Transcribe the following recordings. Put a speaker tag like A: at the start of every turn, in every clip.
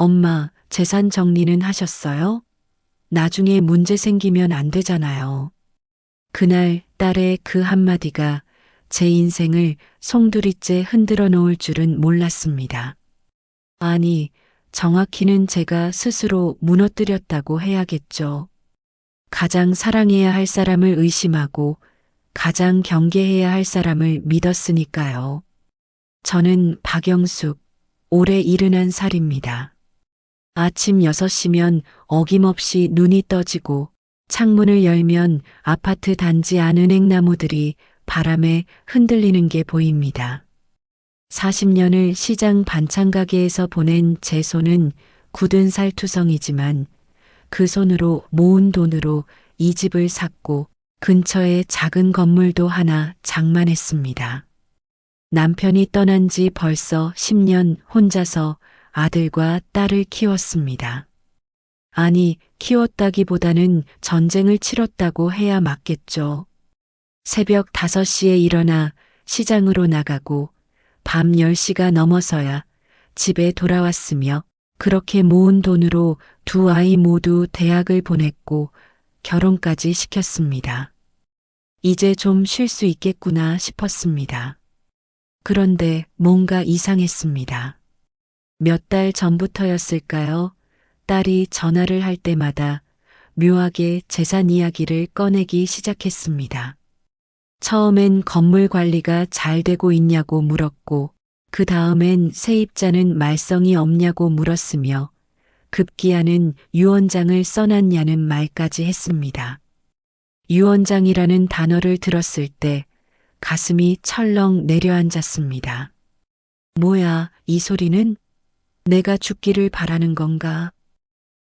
A: 엄마, 재산 정리는 하셨어요? 나중에 문제 생기면 안 되잖아요. 그날 딸의 그 한마디가 제 인생을 송두리째 흔들어 놓을 줄은 몰랐습니다. 아니, 정확히는 제가 스스로 무너뜨렸다고 해야겠죠. 가장 사랑해야 할 사람을 의심하고 가장 경계해야 할 사람을 믿었으니까요. 저는 박영숙, 올해 71살입니다. 아침 6시면 어김없이 눈이 떠지고 창문을 열면 아파트 단지 안 은행나무들이 바람에 흔들리는 게 보입니다. 40년을 시장 반찬 가게에서 보낸 제 손은 굳은 살투성이지만 그 손으로 모은 돈으로 이 집을 샀고 근처에 작은 건물도 하나 장만했습니다. 남편이 떠난 지 벌써 10년 혼자서 아들과 딸을 키웠습니다. 아니, 키웠다기보다는 전쟁을 치렀다고 해야 맞겠죠. 새벽 5시에 일어나 시장으로 나가고 밤 10시가 넘어서야 집에 돌아왔으며 그렇게 모은 돈으로 두 아이 모두 대학을 보냈고 결혼까지 시켰습니다. 이제 좀 쉴 수 있겠구나 싶었습니다. 그런데 뭔가 이상했습니다. 몇 달 전부터였을까요? 딸이 전화를 할 때마다 묘하게 재산 이야기를 꺼내기 시작했습니다. 처음엔 건물 관리가 잘 되고 있냐고 물었고, 그 다음엔 세입자는 말썽이 없냐고 물었으며, 급기야는 유언장을 써놨냐는 말까지 했습니다. 유언장이라는 단어를 들었을 때 가슴이 철렁 내려앉았습니다. 뭐야, 이 소리는? 내가 죽기를 바라는 건가?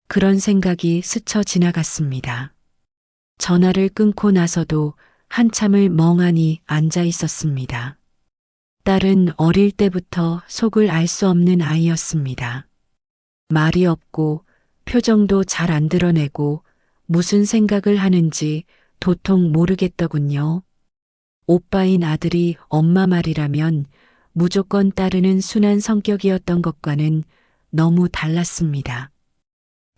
A: 그런 생각이 스쳐 지나갔습니다. 전화를 끊고 나서도 한참을 멍하니 앉아 있었습니다. 딸은 어릴 때부터 속을 알 수 없는 아이였습니다. 말이 없고 표정도 잘 안 드러내고 무슨 생각을 하는지 도통 모르겠더군요. 오빠인 아들이 엄마 말이라면 무조건 따르는 순한 성격이었던 것과는 너무 달랐습니다.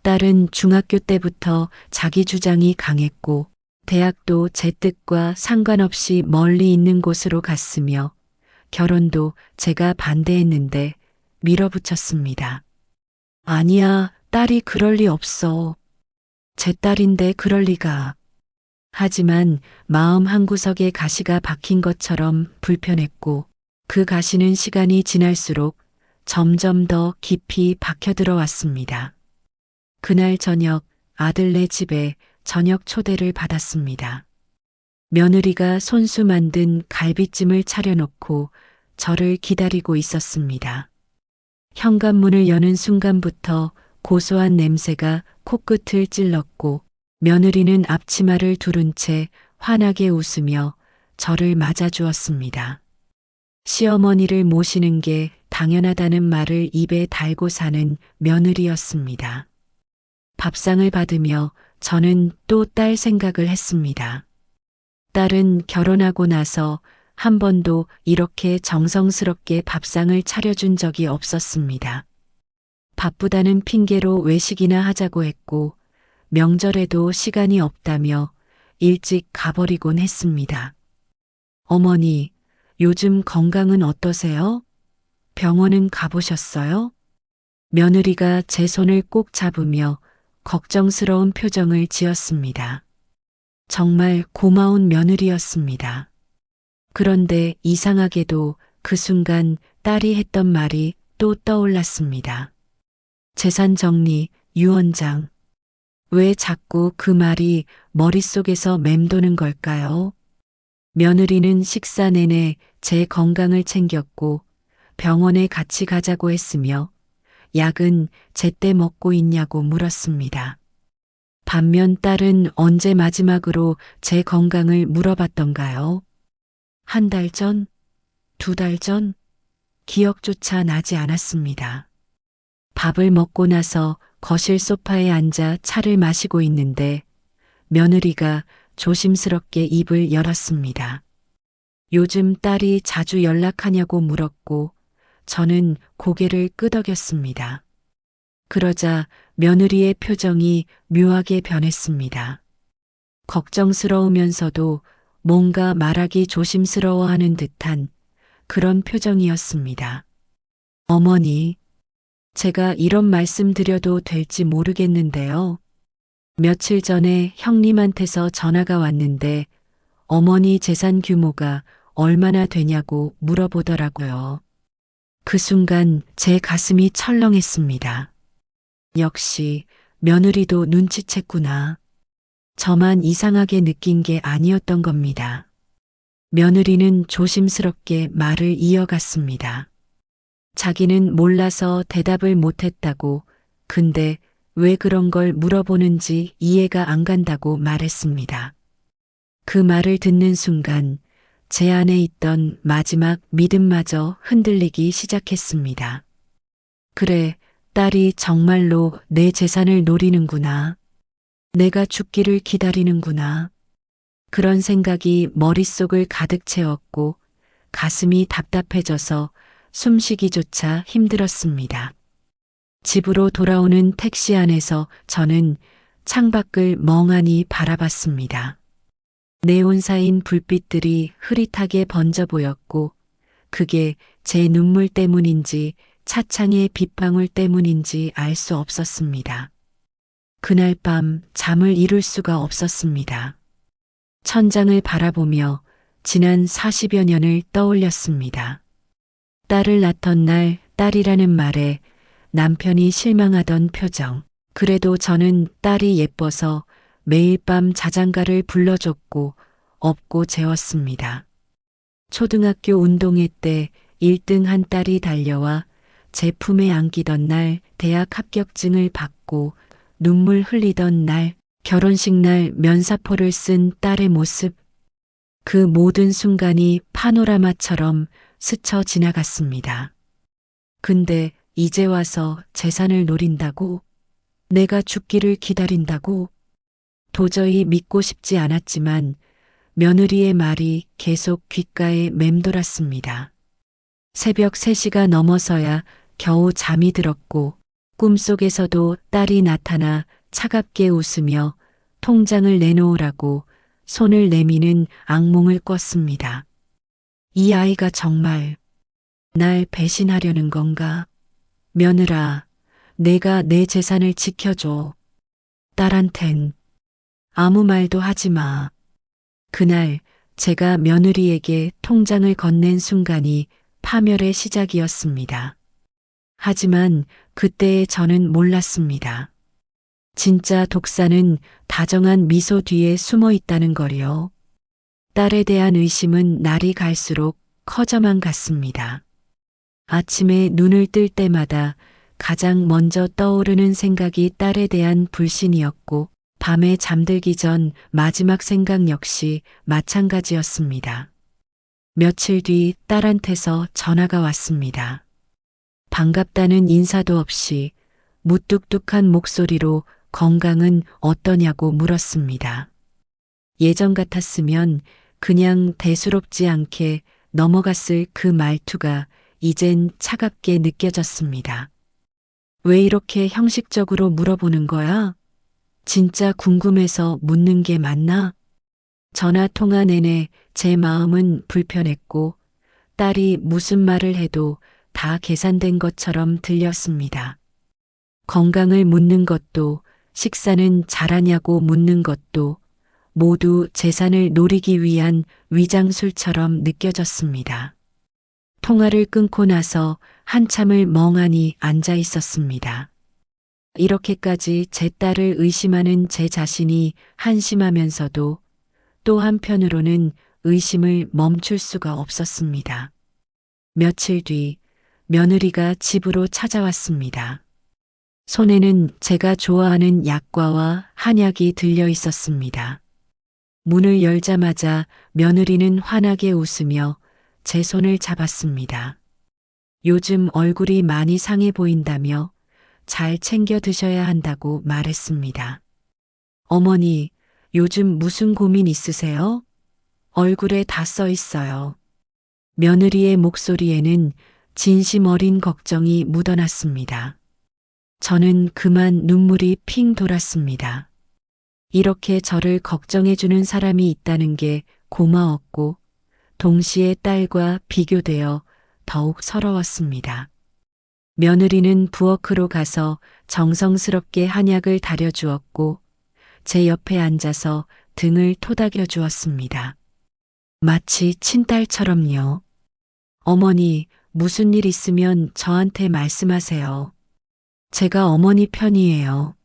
A: 딸은 중학교 때부터 자기 주장이 강했고 대학도 제 뜻과 상관없이 멀리 있는 곳으로 갔으며 결혼도 제가 반대했는데 밀어붙였습니다. 아니야, 딸이 그럴 리 없어. 제 딸인데 그럴 리가. 하지만 마음 한구석에 가시가 박힌 것처럼 불편했고 그 가시는 시간이 지날수록 점점 더 깊이 박혀 들어왔습니다. 그날 저녁 아들네 집에 저녁 초대를 받았습니다. 며느리가 손수 만든 갈비찜을 차려놓고 저를 기다리고 있었습니다. 현관문을 여는 순간부터 고소한 냄새가 코끝을 찔렀고 며느리는 앞치마를 두른 채 환하게 웃으며 저를 맞아주었습니다. 시어머니를 모시는 게 당연하다는 말을 입에 달고 사는 며느리였습니다. 밥상을 받으며 저는 또 딸 생각을 했습니다. 딸은 결혼하고 나서 한 번도 이렇게 정성스럽게 밥상을 차려준 적이 없었습니다. 바쁘다는 핑계로 외식이나 하자고 했고 명절에도 시간이 없다며 일찍 가버리곤 했습니다. 어머니, 요즘 건강은 어떠세요? 병원은 가보셨어요? 며느리가 제 손을 꼭 잡으며 걱정스러운 표정을 지었습니다. 정말 고마운 며느리였습니다. 그런데 이상하게도 그 순간 딸이 했던 말이 또 떠올랐습니다. 재산 정리, 유언장. 왜 자꾸 그 말이 머릿속에서 맴도는 걸까요? 며느리는 식사 내내 제 건강을 챙겼고 병원에 같이 가자고 했으며 약은 제때 먹고 있냐고 물었습니다. 반면 딸은 언제 마지막으로 제 건강을 물어봤던가요? 한 달 전? 2달 전? 기억조차 나지 않았습니다. 밥을 먹고 나서 거실 소파에 앉아 차를 마시고 있는데 며느리가 조심스럽게 입을 열었습니다. 요즘 딸이 자주 연락하냐고 물었고 저는 고개를 끄덕였습니다. 그러자 며느리의 표정이 묘하게 변했습니다. 걱정스러우면서도 뭔가 말하기 조심스러워하는 듯한 그런 표정이었습니다. 어머니, 제가 이런 말씀 드려도 될지 모르겠는데요. 며칠 전에 형님한테서 전화가 왔는데 어머니 재산 규모가 얼마나 되냐고 물어보더라고요. 그 순간 제 가슴이 철렁했습니다. 역시 며느리도 눈치챘구나. 저만 이상하게 느낀 게 아니었던 겁니다. 며느리는 조심스럽게 말을 이어갔습니다. 자기는 몰라서 대답을 못했다고, 근데 왜 그런 걸 물어보는지 이해가 안 간다고 말했습니다. 그 말을 듣는 순간 제 안에 있던 마지막 믿음마저 흔들리기 시작했습니다. 그래, 딸이 정말로 내 재산을 노리는구나. 내가 죽기를 기다리는구나. 그런 생각이 머릿속을 가득 채웠고 가슴이 답답해져서 숨쉬기조차 힘들었습니다. 집으로 돌아오는 택시 안에서 저는 창밖을 멍하니 바라봤습니다. 네온사인 불빛들이 흐릿하게 번져 보였고 그게 제 눈물 때문인지 차창의 빗방울 때문인지 알 수 없었습니다. 그날 밤 잠을 이룰 수가 없었습니다. 천장을 바라보며 지난 40여 년을 떠올렸습니다. 딸을 낳던 날 딸이라는 말에 남편이 실망하던 표정. 그래도 저는 딸이 예뻐서 매일 밤 자장가를 불러줬고 업고 재웠습니다. 초등학교 운동회 때 1등한 딸이 달려와 제 품에 안기던 날, 대학 합격증을 받고 눈물 흘리던 날, 결혼식 날 면사포를 쓴 딸의 모습, 그 모든 순간이 파노라마처럼 스쳐 지나갔습니다. 근데 이제 와서 재산을 노린다고? 내가 죽기를 기다린다고? 도저히 믿고 싶지 않았지만 며느리의 말이 계속 귓가에 맴돌았습니다. 새벽 3시가 넘어서야 겨우 잠이 들었고 꿈속에서도 딸이 나타나 차갑게 웃으며 통장을 내놓으라고 손을 내미는 악몽을 꿨습니다. 이 아이가 정말 날 배신하려는 건가? 며느라, 내가 내 재산을 지켜줘. 딸한텐 아무 말도 하지 마. 그날 제가 며느리에게 통장을 건넨 순간이 파멸의 시작이었습니다. 하지만 그때의 저는 몰랐습니다. 진짜 독사는 다정한 미소 뒤에 숨어 있다는 걸요. 딸에 대한 의심은 날이 갈수록 커져만 갔습니다. 아침에 눈을 뜰 때마다 가장 먼저 떠오르는 생각이 딸에 대한 불신이었고 밤에 잠들기 전 마지막 생각 역시 마찬가지였습니다. 며칠 뒤 딸한테서 전화가 왔습니다. 반갑다는 인사도 없이 무뚝뚝한 목소리로 건강은 어떠냐고 물었습니다. 예전 같았으면 그냥 대수롭지 않게 넘어갔을 그 말투가 이젠 차갑게 느껴졌습니다. 왜 이렇게 형식적으로 물어보는 거야? 진짜 궁금해서 묻는 게 맞나? 전화 통화 내내 제 마음은 불편했고 딸이 무슨 말을 해도 다 계산된 것처럼 들렸습니다. 건강을 묻는 것도 식사는 잘하냐고 묻는 것도 모두 재산을 노리기 위한 위장술처럼 느껴졌습니다. 통화를 끊고 나서 한참을 멍하니 앉아 있었습니다. 이렇게까지 제 딸을 의심하는 제 자신이 한심하면서도 또 한편으로는 의심을 멈출 수가 없었습니다. 며칠 뒤 며느리가 집으로 찾아왔습니다. 손에는 제가 좋아하는 약과와 한약이 들려 있었습니다. 문을 열자마자 며느리는 환하게 웃으며 제 손을 잡았습니다. 요즘 얼굴이 많이 상해 보인다며 잘 챙겨 드셔야 한다고 말했습니다. 어머니, 요즘 무슨 고민 있으세요? 얼굴에 다 써 있어요. 며느리의 목소리에는 진심 어린 걱정이 묻어났습니다. 저는 그만 눈물이 핑 돌았습니다. 이렇게 저를 걱정해주는 사람이 있다는 게 고마웠고, 동시에 딸과 비교되어 더욱 서러웠습니다. 며느리는 부엌으로 가서 정성스럽게 한약을 다려주었고, 제 옆에 앉아서 등을 토닥여 주었습니다. 마치 친딸처럼요. 어머니, 무슨 일 있으면 저한테 말씀하세요. 제가 어머니 편이에요.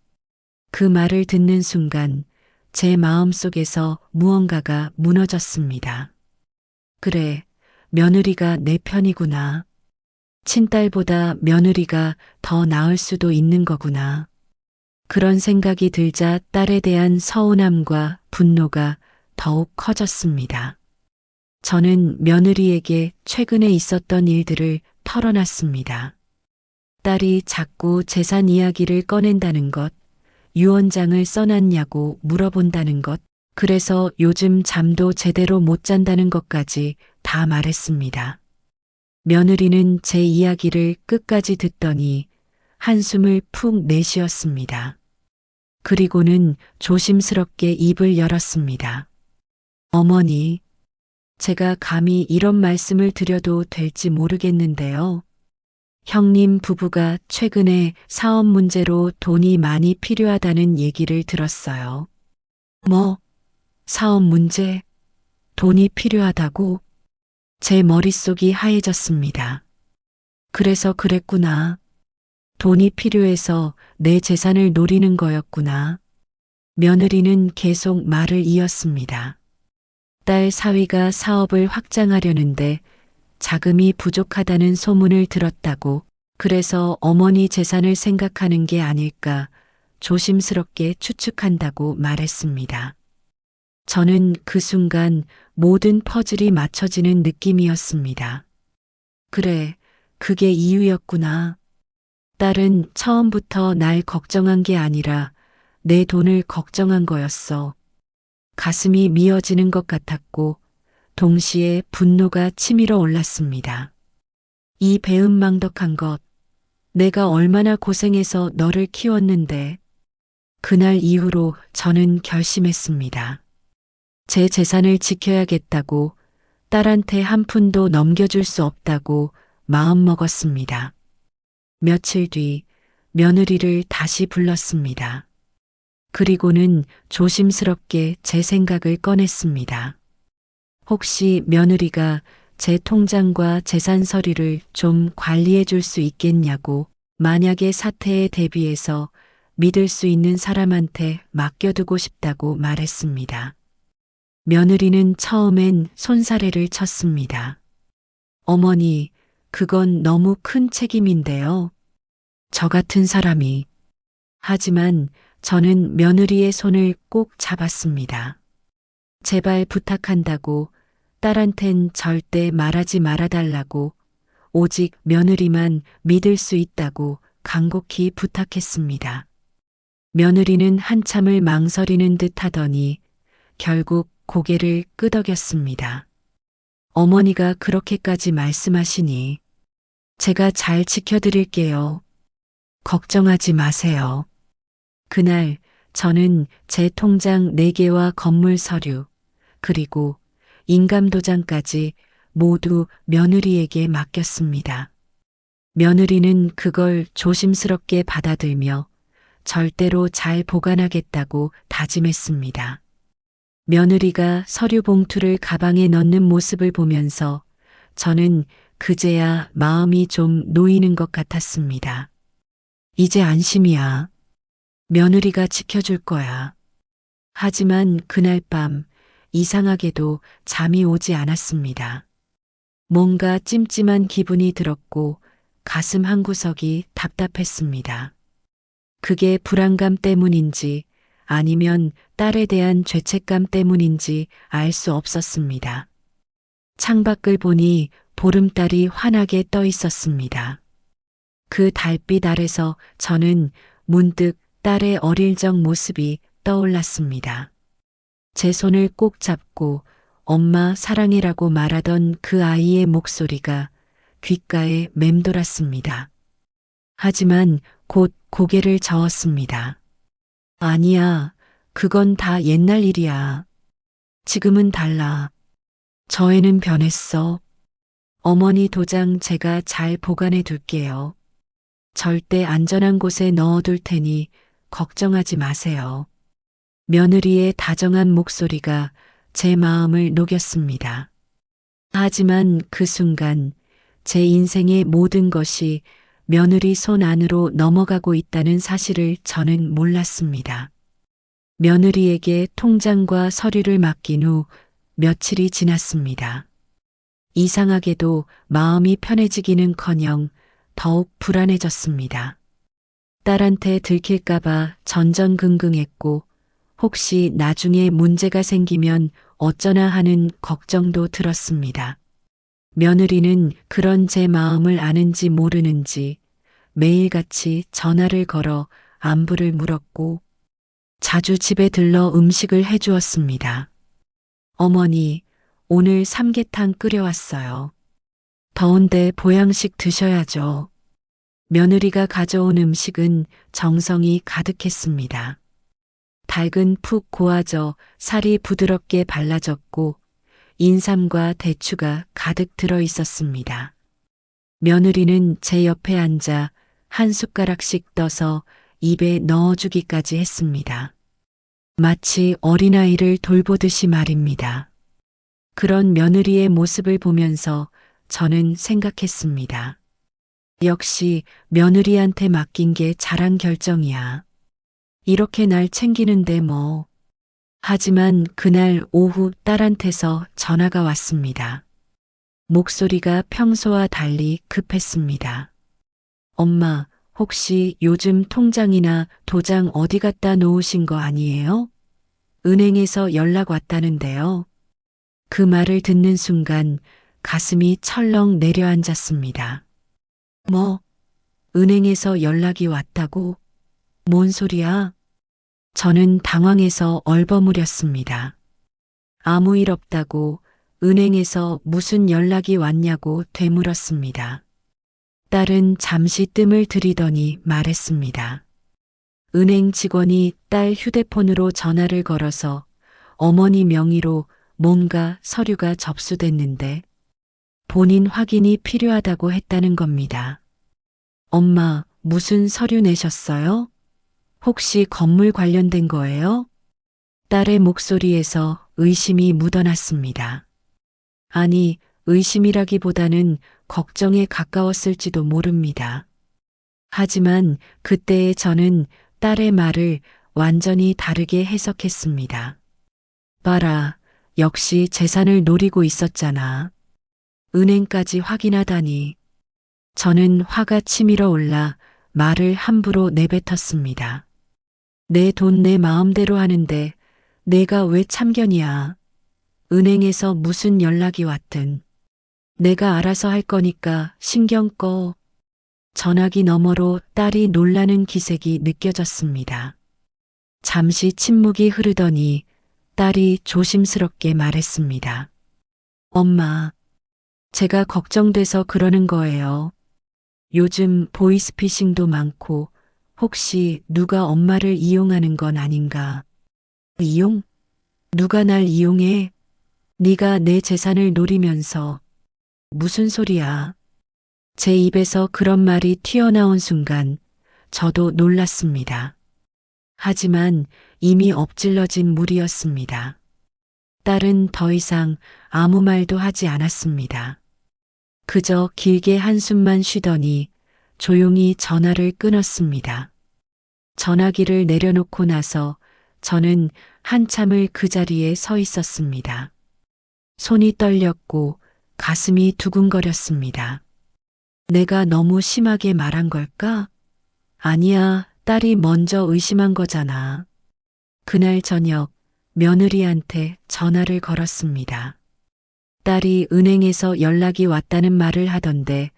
A: 그 말을 듣는 순간 제 마음속에서 무언가가 무너졌습니다. 그래, 며느리가 내 편이구나. 친딸보다 며느리가 더 나을 수도 있는 거구나. 그런 생각이 들자 딸에 대한 서운함과 분노가 더욱 커졌습니다. 저는 며느리에게 최근에 있었던 일들을 털어놨습니다. 딸이 자꾸 재산 이야기를 꺼낸다는 것, 유언장을 써놨냐고 물어본다는 것, 그래서 요즘 잠도 제대로 못 잔다는 것까지 다 말했습니다. 며느리는 제 이야기를 끝까지 듣더니 한숨을 푹 내쉬었습니다. 그리고는 조심스럽게 입을 열었습니다. 어머니, 제가 감히 이런 말씀을 드려도 될지 모르겠는데요. 형님 부부가 최근에 사업 문제로 돈이 많이 필요하다는 얘기를 들었어요. 뭐, 사업 문제? 돈이 필요하다고? 제 머릿속이 하얘졌습니다. 그래서 그랬구나. 돈이 필요해서 내 재산을 노리는 거였구나. 며느리는 계속 말을 이었습니다. 딸 사위가 사업을 확장하려는데 자금이 부족하다는 소문을 들었다고, 그래서 어머니 재산을 생각하는 게 아닐까 조심스럽게 추측한다고 말했습니다. 저는 그 순간 모든 퍼즐이 맞춰지는 느낌이었습니다. 그래, 그게 이유였구나. 딸은 처음부터 날 걱정한 게 아니라 내 돈을 걱정한 거였어. 가슴이 미어지는 것 같았고 동시에 분노가 치밀어 올랐습니다. 이 배은망덕한 것, 내가 얼마나 고생해서 너를 키웠는데. 그날 이후로 저는 결심했습니다. 제 재산을 지켜야겠다고, 딸한테 한 푼도 넘겨줄 수 없다고 마음먹었습니다. 며칠 뒤 며느리를 다시 불렀습니다. 그리고는 조심스럽게 제 생각을 꺼냈습니다. 혹시 며느리가 제 통장과 재산 서류를 좀 관리해 줄 수 있겠냐고, 만약의 사태에 대비해서 믿을 수 있는 사람한테 맡겨두고 싶다고 말했습니다. 며느리는 처음엔 손사래를 쳤습니다. 어머니, 그건 너무 큰 책임인데요. 저 같은 사람이. 하지만 저는 며느리의 손을 꼭 잡았습니다. 제발 부탁한다고, 딸한텐 절대 말하지 말아달라고, 오직 며느리만 믿을 수 있다고 간곡히 부탁했습니다. 며느리는 한참을 망설이는 듯 하더니 결국 고개를 끄덕였습니다. 어머니가 그렇게까지 말씀하시니 제가 잘 지켜드릴게요. 걱정하지 마세요. 그날 저는 제 통장 4개와 건물 서류, 그리고 인감도장까지 모두 며느리에게 맡겼습니다. 며느리는 그걸 조심스럽게 받아들며 절대로 잘 보관하겠다고 다짐했습니다. 며느리가 서류 봉투를 가방에 넣는 모습을 보면서 저는 그제야 마음이 좀 놓이는 것 같았습니다. 이제 안심이야. 며느리가 지켜줄 거야. 하지만 그날 밤 이상하게도 잠이 오지 않았습니다. 뭔가 찜찜한 기분이 들었고 가슴 한구석이 답답했습니다. 그게 불안감 때문인지 아니면 딸에 대한 죄책감 때문인지 알 수 없었습니다. 창밖을 보니 보름달이 환하게 떠 있었습니다. 그 달빛 아래서 저는 문득 딸의 어릴 적 모습이 떠올랐습니다. 제 손을 꼭 잡고 엄마 사랑해라고 말하던 그 아이의 목소리가 귓가에 맴돌았습니다. 하지만 곧 고개를 저었습니다. 아니야, 그건 다 옛날 일이야. 지금은 달라. 저 애는 변했어. 어머니 도장 제가 잘 보관해 둘게요. 절대 안전한 곳에 넣어둘 테니 걱정하지 마세요. 며느리의 다정한 목소리가 제 마음을 녹였습니다. 하지만 그 순간 제 인생의 모든 것이 며느리 손 안으로 넘어가고 있다는 사실을 저는 몰랐습니다. 며느리에게 통장과 서류를 맡긴 후 며칠이 지났습니다. 이상하게도 마음이 편해지기는커녕 더욱 불안해졌습니다. 딸한테 들킬까봐 전전긍긍했고 혹시 나중에 문제가 생기면 어쩌나 하는 걱정도 들었습니다. 며느리는 그런 제 마음을 아는지 모르는지 매일같이 전화를 걸어 안부를 물었고 자주 집에 들러 음식을 해주었습니다. 어머니, 오늘 삼계탕 끓여왔어요. 더운데 보양식 드셔야죠. 며느리가 가져온 음식은 정성이 가득했습니다. 닭은 푹 고아져 살이 부드럽게 발라졌고 인삼과 대추가 가득 들어 있었습니다. 며느리는 제 옆에 앉아 한 숟가락씩 떠서 입에 넣어주기까지 했습니다. 마치 어린아이를 돌보듯이 말입니다. 그런 며느리의 모습을 보면서 저는 생각했습니다. 역시 며느리한테 맡긴 게 잘한 결정이야. 이렇게 날 챙기는데 뭐. 하지만 그날 오후 딸한테서 전화가 왔습니다. 목소리가 평소와 달리 급했습니다. 엄마, 혹시 요즘 통장이나 도장 어디 갖다 놓으신 거 아니에요? 은행에서 연락 왔다는데요. 그 말을 듣는 순간 가슴이 철렁 내려앉았습니다. 뭐? 은행에서 연락이 왔다고? 뭔 소리야? 저는 당황해서 얼버무렸습니다. 아무 일 없다고 은행에서 무슨 연락이 왔냐고 되물었습니다. 딸은 잠시 뜸을 들이더니 말했습니다. 은행 직원이 딸 휴대폰으로 전화를 걸어서 어머니 명의로 뭔가 서류가 접수됐는데 본인 확인이 필요하다고 했다는 겁니다. 엄마, 무슨 서류 내셨어요? 혹시 건물 관련된 거예요? 딸의 목소리에서 의심이 묻어났습니다. 아니, 의심이라기보다는 걱정에 가까웠을지도 모릅니다. 하지만 그때의 저는 딸의 말을 완전히 다르게 해석했습니다. 봐라, 역시 재산을 노리고 있었잖아. 은행까지 확인하다니. 저는 화가 치밀어 올라 말을 함부로 내뱉었습니다. 내 돈 내 마음대로 하는데 내가 왜 참견이야. 은행에서 무슨 연락이 왔든 내가 알아서 할 거니까 신경 꺼. 전화기 너머로 딸이 놀라는 기색이 느껴졌습니다. 잠시 침묵이 흐르더니 딸이 조심스럽게 말했습니다. 엄마, 제가 걱정돼서 그러는 거예요. 요즘 보이스피싱도 많고 혹시 누가 엄마를 이용하는 건 아닌가? 이용? 누가 날 이용해? 네가 내 재산을 노리면서. 무슨 소리야? 제 입에서 그런 말이 튀어나온 순간 저도 놀랐습니다. 하지만 이미 엎질러진 물이었습니다. 딸은 더 이상 아무 말도 하지 않았습니다. 그저 길게 한숨만 쉬더니 조용히 전화를 끊었습니다. 전화기를 내려놓고 나서 저는 한참을 그 자리에 서 있었습니다. 손이 떨렸고 가슴이 두근거렸습니다. 내가 너무 심하게 말한 걸까? 아니야, 딸이 먼저 의심한 거잖아. 그날 저녁 며느리한테 전화를 걸었습니다. 딸이 은행에서 연락이 왔다는 말을 하던데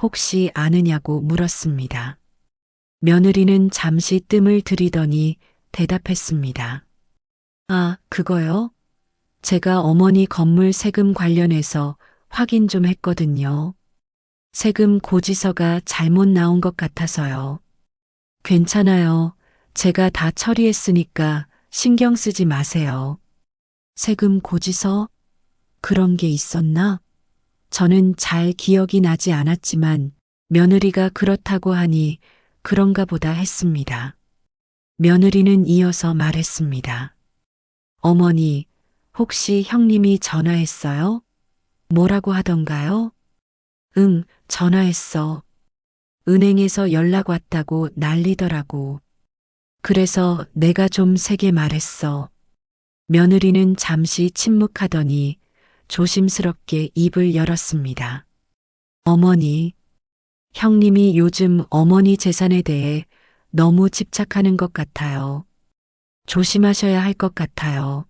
A: 혹시 아느냐고 물었습니다. 며느리는 잠시 뜸을 들이더니 대답했습니다. 아, 그거요? 제가 어머니 건물 세금 관련해서 확인 좀 했거든요. 세금 고지서가 잘못 나온 것 같아서요. 괜찮아요. 제가 다 처리했으니까 신경 쓰지 마세요. 세금 고지서? 그런 게 있었나? 저는 잘 기억이 나지 않았지만 며느리가 그렇다고 하니 그런가 보다 했습니다. 며느리는 이어서 말했습니다. 어머니, 혹시 형님이 전화했어요? 뭐라고 하던가요? 응, 전화했어. 은행에서 연락 왔다고 난리더라고. 그래서 내가 좀 세게 말했어. 며느리는 잠시 침묵하더니 조심스럽게 입을 열었습니다. 어머니, 형님이 요즘 어머니 재산에 대해 너무 집착하는 것 같아요. 조심하셔야 할 것 같아요.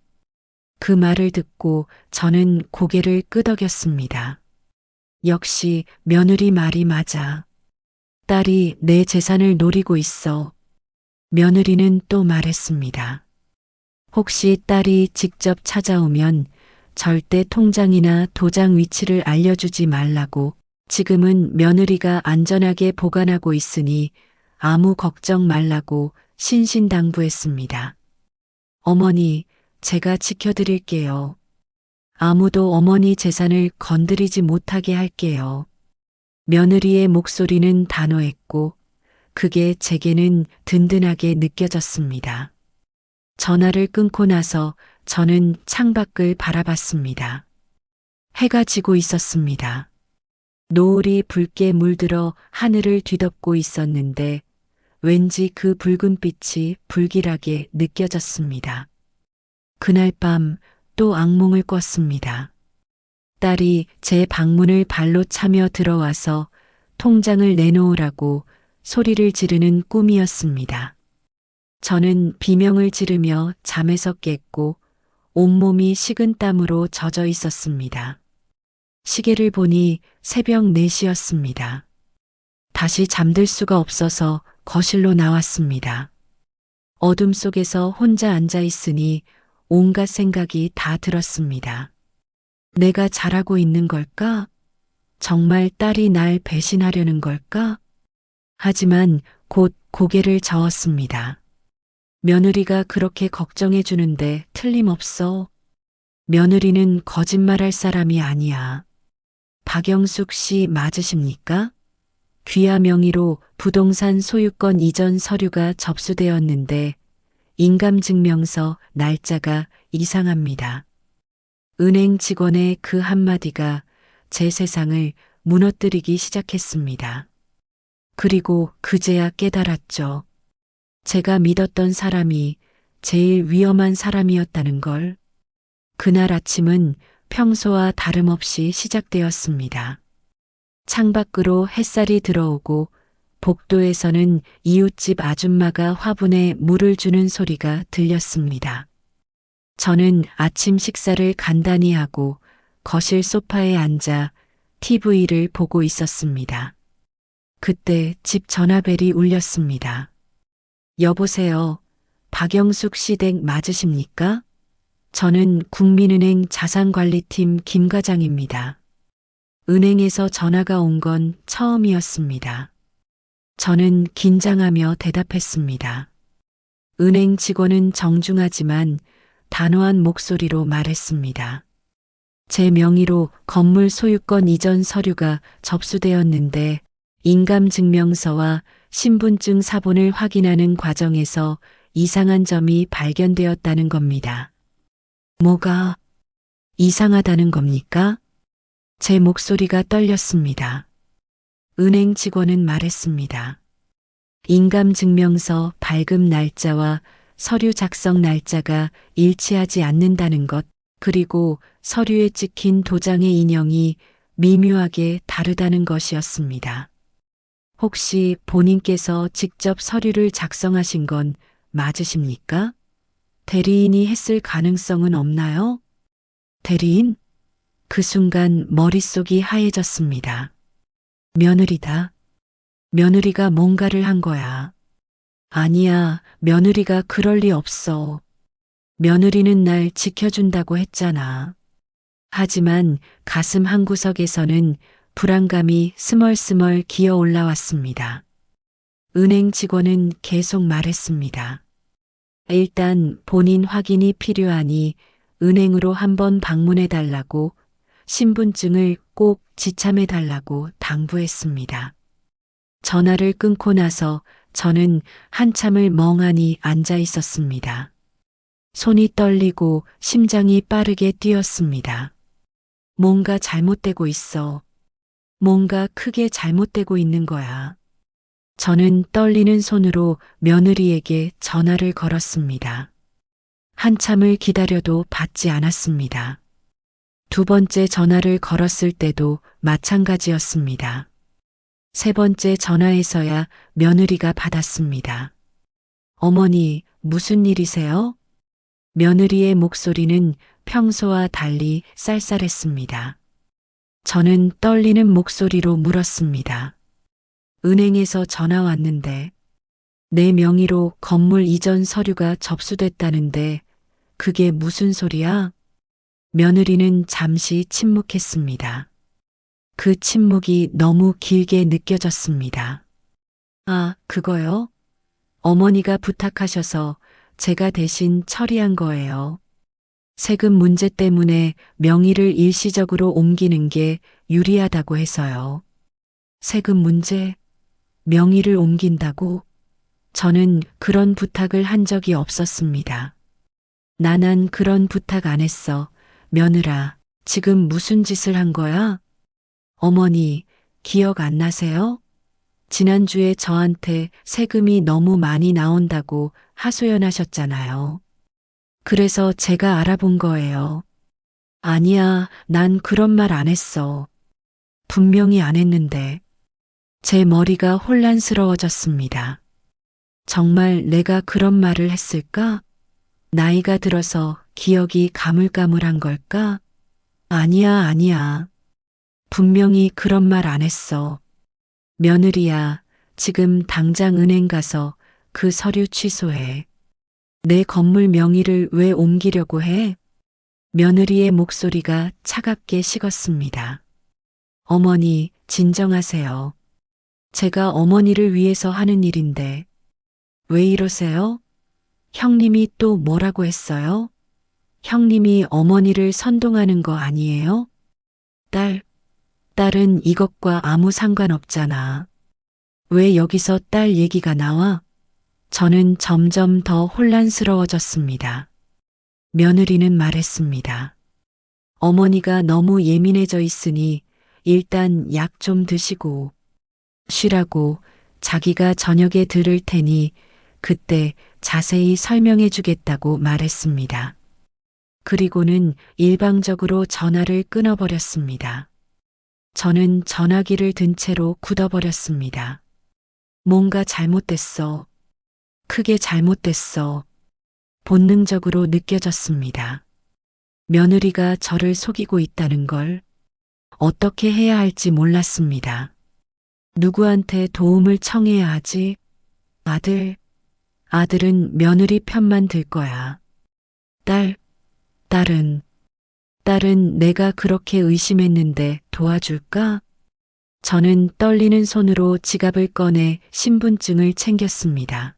A: 그 말을 듣고 저는 고개를 끄덕였습니다. 역시 며느리 말이 맞아. 딸이 내 재산을 노리고 있어. 며느리는 또 말했습니다. 혹시 딸이 직접 찾아오면 절대 통장이나 도장 위치를 알려주지 말라고. 지금은 며느리가 안전하게 보관하고 있으니 아무 걱정 말라고 신신당부했습니다. 어머니, 제가 지켜드릴게요. 아무도 어머니 재산을 건드리지 못하게 할게요. 며느리의 목소리는 단호했고 그게 제게는 든든하게 느껴졌습니다. 전화를 끊고 나서 저는 창밖을 바라봤습니다. 해가 지고 있었습니다. 노을이 붉게 물들어 하늘을 뒤덮고 있었는데 왠지 그 붉은 빛이 불길하게 느껴졌습니다. 그날 밤 또 악몽을 꿨습니다. 딸이 제 방문을 발로 차며 들어와서 통장을 내놓으라고 소리를 지르는 꿈이었습니다. 저는 비명을 지르며 잠에서 깼고 온몸이 식은 땀으로 젖어 있었습니다. 시계를 보니 새벽 4시였습니다. 다시 잠들 수가 없어서 거실로 나왔습니다. 어둠 속에서 혼자 앉아 있으니 온갖 생각이 다 들었습니다. 내가 잘하고 있는 걸까? 정말 딸이 날 배신하려는 걸까? 하지만 곧 고개를 저었습니다. 며느리가 그렇게 걱정해 주는데 틀림없어. 며느리는 거짓말할 사람이 아니야. 박영숙 씨 맞으십니까? 귀하 명의로 부동산 소유권 이전 서류가 접수되었는데 인감증명서 날짜가 이상합니다. 은행 직원의 그 한마디가 제 세상을 무너뜨리기 시작했습니다. 그리고 그제야 깨달았죠. 제가 믿었던 사람이 제일 위험한 사람이었다는 걸. 그날 아침은 평소와 다름없이 시작되었습니다. 창밖으로 햇살이 들어오고 복도에서는 이웃집 아줌마가 화분에 물을 주는 소리가 들렸습니다. 저는 아침 식사를 간단히 하고 거실 소파에 앉아 TV를 보고 있었습니다. 그때 집 전화벨이 울렸습니다. 여보세요. 박영숙 씨 댁 맞으십니까? 저는 국민은행 자산관리팀 김 과장입니다. 은행에서 전화가 온 건 처음이었습니다. 저는 긴장하며 대답했습니다. 은행 직원은 정중하지만 단호한 목소리로 말했습니다. 제 명의로 건물 소유권 이전 서류가 접수되었는데 인감증명서와 신분증 사본을 확인하는 과정에서 이상한 점이 발견되었다는 겁니다. 뭐가 이상하다는 겁니까? 제 목소리가 떨렸습니다. 은행 직원은 말했습니다. 인감증명서 발급 날짜와 서류 작성 날짜가 일치하지 않는다는 것, 그리고 서류에 찍힌 도장의 인형이 미묘하게 다르다는 것이었습니다. 혹시 본인께서 직접 서류를 작성하신 건 맞으십니까? 대리인이 했을 가능성은 없나요? 대리인? 그 순간 머릿속이 하얘졌습니다. 며느리다. 며느리가 뭔가를 한 거야. 아니야, 며느리가 그럴 리 없어. 며느리는 날 지켜준다고 했잖아. 하지만 가슴 한구석에서는 불안감이 스멀스멀 기어 올라왔습니다. 은행 직원은 계속 말했습니다. 일단 본인 확인이 필요하니 은행으로 한번 방문해 달라고, 신분증을 꼭 지참해 달라고 당부했습니다. 전화를 끊고 나서 저는 한참을 멍하니 앉아 있었습니다. 손이 떨리고 심장이 빠르게 뛰었습니다. 뭔가 잘못되고 있어. 뭔가 크게 잘못되고 있는 거야. 저는 떨리는 손으로 며느리에게 전화를 걸었습니다. 한참을 기다려도 받지 않았습니다. 두 번째 전화를 걸었을 때도 마찬가지였습니다. 세 번째 전화에서야 며느리가 받았습니다. 어머니, 무슨 일이세요? 며느리의 목소리는 평소와 달리 쌀쌀했습니다. 저는 떨리는 목소리로 물었습니다. 은행에서 전화 왔는데 내 명의로 건물 이전 서류가 접수됐다는데 그게 무슨 소리야? 며느리는 잠시 침묵했습니다. 그 침묵이 너무 길게 느껴졌습니다. 아, 그거요? 어머니가 부탁하셔서 제가 대신 처리한 거예요. 세금 문제 때문에 명의를 일시적으로 옮기는 게 유리하다고 해서요. 세금 문제? 명의를 옮긴다고? 저는 그런 부탁을 한 적이 없었습니다. 나는 그런 부탁 안 했어. 며느라, 지금 무슨 짓을 한 거야? 어머니, 기억 안 나세요? 지난주에 저한테 세금이 너무 많이 나온다고 하소연하셨잖아요. 그래서 제가 알아본 거예요. 아니야, 난 그런 말 안 했어. 분명히 안 했는데. 제 머리가 혼란스러워졌습니다. 정말 내가 그런 말을 했을까? 나이가 들어서 기억이 가물가물한 걸까? 아니야, 아니야. 분명히 그런 말 안 했어. 며느리야, 지금 당장 은행 가서 그 서류 취소해. 내 건물 명의를 왜 옮기려고 해? 며느리의 목소리가 차갑게 식었습니다. 어머니, 진정하세요. 제가 어머니를 위해서 하는 일인데. 왜 이러세요? 형님이 또 뭐라고 했어요? 형님이 어머니를 선동하는 거 아니에요? 딸은 이것과 아무 상관없잖아. 왜 여기서 딸 얘기가 나와? 저는 점점 더 혼란스러워졌습니다. 며느리는 말했습니다. 어머니가 너무 예민해져 있으니 일단 약 좀 드시고 쉬라고, 자기가 저녁에 들을 테니 그때 자세히 설명해 주겠다고 말했습니다. 그리고는 일방적으로 전화를 끊어버렸습니다. 저는 전화기를 든 채로 굳어버렸습니다. 뭔가 잘못됐어. 크게 잘못됐어. 본능적으로 느껴졌습니다. 며느리가 저를 속이고 있다는 걸 어떻게 해야 할지 몰랐습니다. 누구한테 도움을 청해야 하지? 아들은 며느리 편만 들 거야. 딸은 내가 그렇게 의심했는데 도와줄까? 저는 떨리는 손으로 지갑을 꺼내 신분증을 챙겼습니다.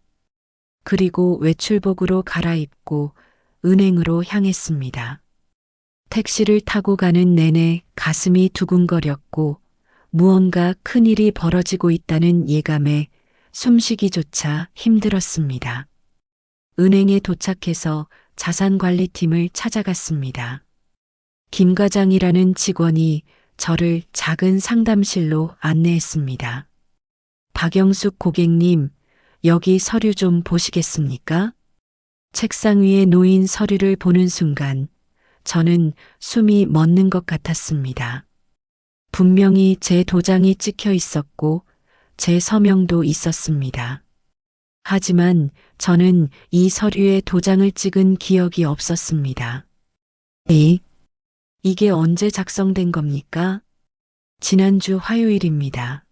A: 그리고 외출복으로 갈아입고 은행으로 향했습니다. 택시를 타고 가는 내내 가슴이 두근거렸고 무언가 큰일이 벌어지고 있다는 예감에 숨쉬기조차 힘들었습니다. 은행에 도착해서 자산관리팀을 찾아갔습니다. 김 과장이라는 직원이 저를 작은 상담실로 안내했습니다. 박영숙 고객님, 여기 서류 좀 보시겠습니까? 책상 위에 놓인 서류를 보는 순간 저는 숨이 멎는 것 같았습니다. 분명히 제 도장이 찍혀 있었고 제 서명도 있었습니다. 하지만 저는 이 서류에 도장을 찍은 기억이 없었습니다. 이게 언제 작성된 겁니까? 지난주 화요일입니다.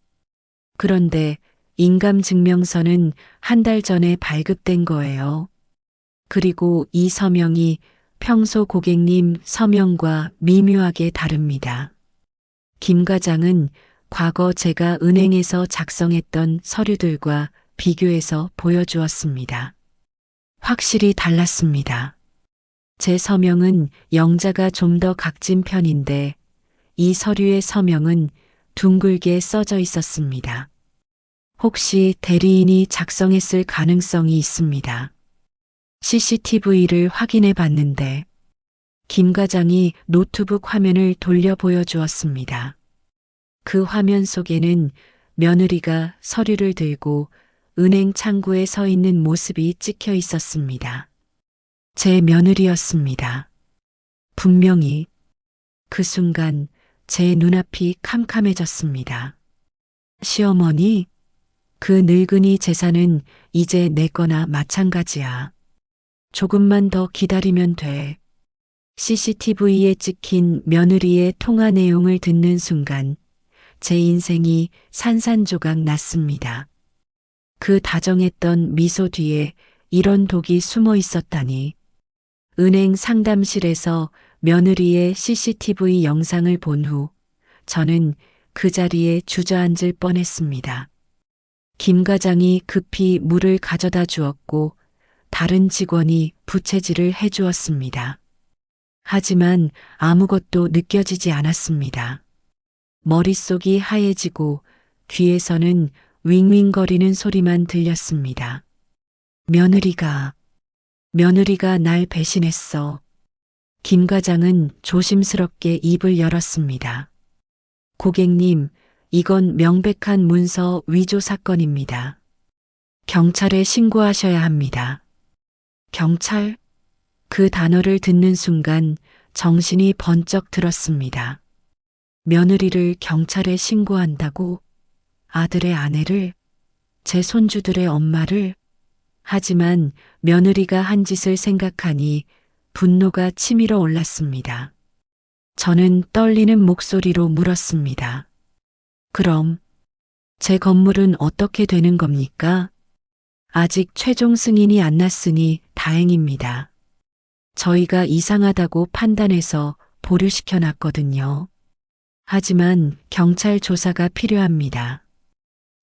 A: 그런데 인감증명서는 한 달 전에 발급된 거예요. 그리고 이 서명이 평소 고객님 서명과 미묘하게 다릅니다. 김 과장은 과거 제가 은행에서 작성했던 서류들과 비교해서 보여주었습니다. 확실히 달랐습니다. 제 서명은 영자가 좀 더 각진 편인데 이 서류의 서명은 둥글게 써져 있었습니다. 혹시 대리인이 작성했을 가능성이 있습니다. CCTV를 확인해 봤는데 김 과장이 노트북 화면을 돌려 보여주었습니다. 그 화면 속에는 며느리가 서류를 들고 은행 창구에 서 있는 모습이 찍혀 있었습니다. 제 며느리였습니다. 분명히 그 순간 제 눈앞이 캄캄해졌습니다. 시어머니, 그 늙은이 재산은 이제 내 거나 마찬가지야. 조금만 더 기다리면 돼. CCTV에 찍힌 며느리의 통화 내용을 듣는 순간 제 인생이 산산조각 났습니다. 그 다정했던 미소 뒤에 이런 독이 숨어 있었다니. 은행 상담실에서 며느리의 CCTV 영상을 본 후 저는 그 자리에 주저앉을 뻔했습니다. 김 과장이 급히 물을 가져다 주었고 다른 직원이 부채질을 해주었습니다. 하지만 아무것도 느껴지지 않았습니다. 머릿속이 하얘지고 귀에서는 윙윙거리는 소리만 들렸습니다. 며느리가 날 배신했어. 김 과장은 조심스럽게 입을 열었습니다. 고객님, 이건 명백한 문서 위조 사건입니다. 경찰에 신고하셔야 합니다. 경찰? 그 단어를 듣는 순간 정신이 번쩍 들었습니다. 며느리를 경찰에 신고한다고? 아들의 아내를? 제 손주들의 엄마를? 하지만 며느리가 한 짓을 생각하니 분노가 치밀어 올랐습니다. 저는 떨리는 목소리로 물었습니다. 그럼 제 건물은 어떻게 되는 겁니까? 아직 최종 승인이 안 났으니 다행입니다. 저희가 이상하다고 판단해서 보류시켜 놨거든요. 하지만 경찰 조사가 필요합니다.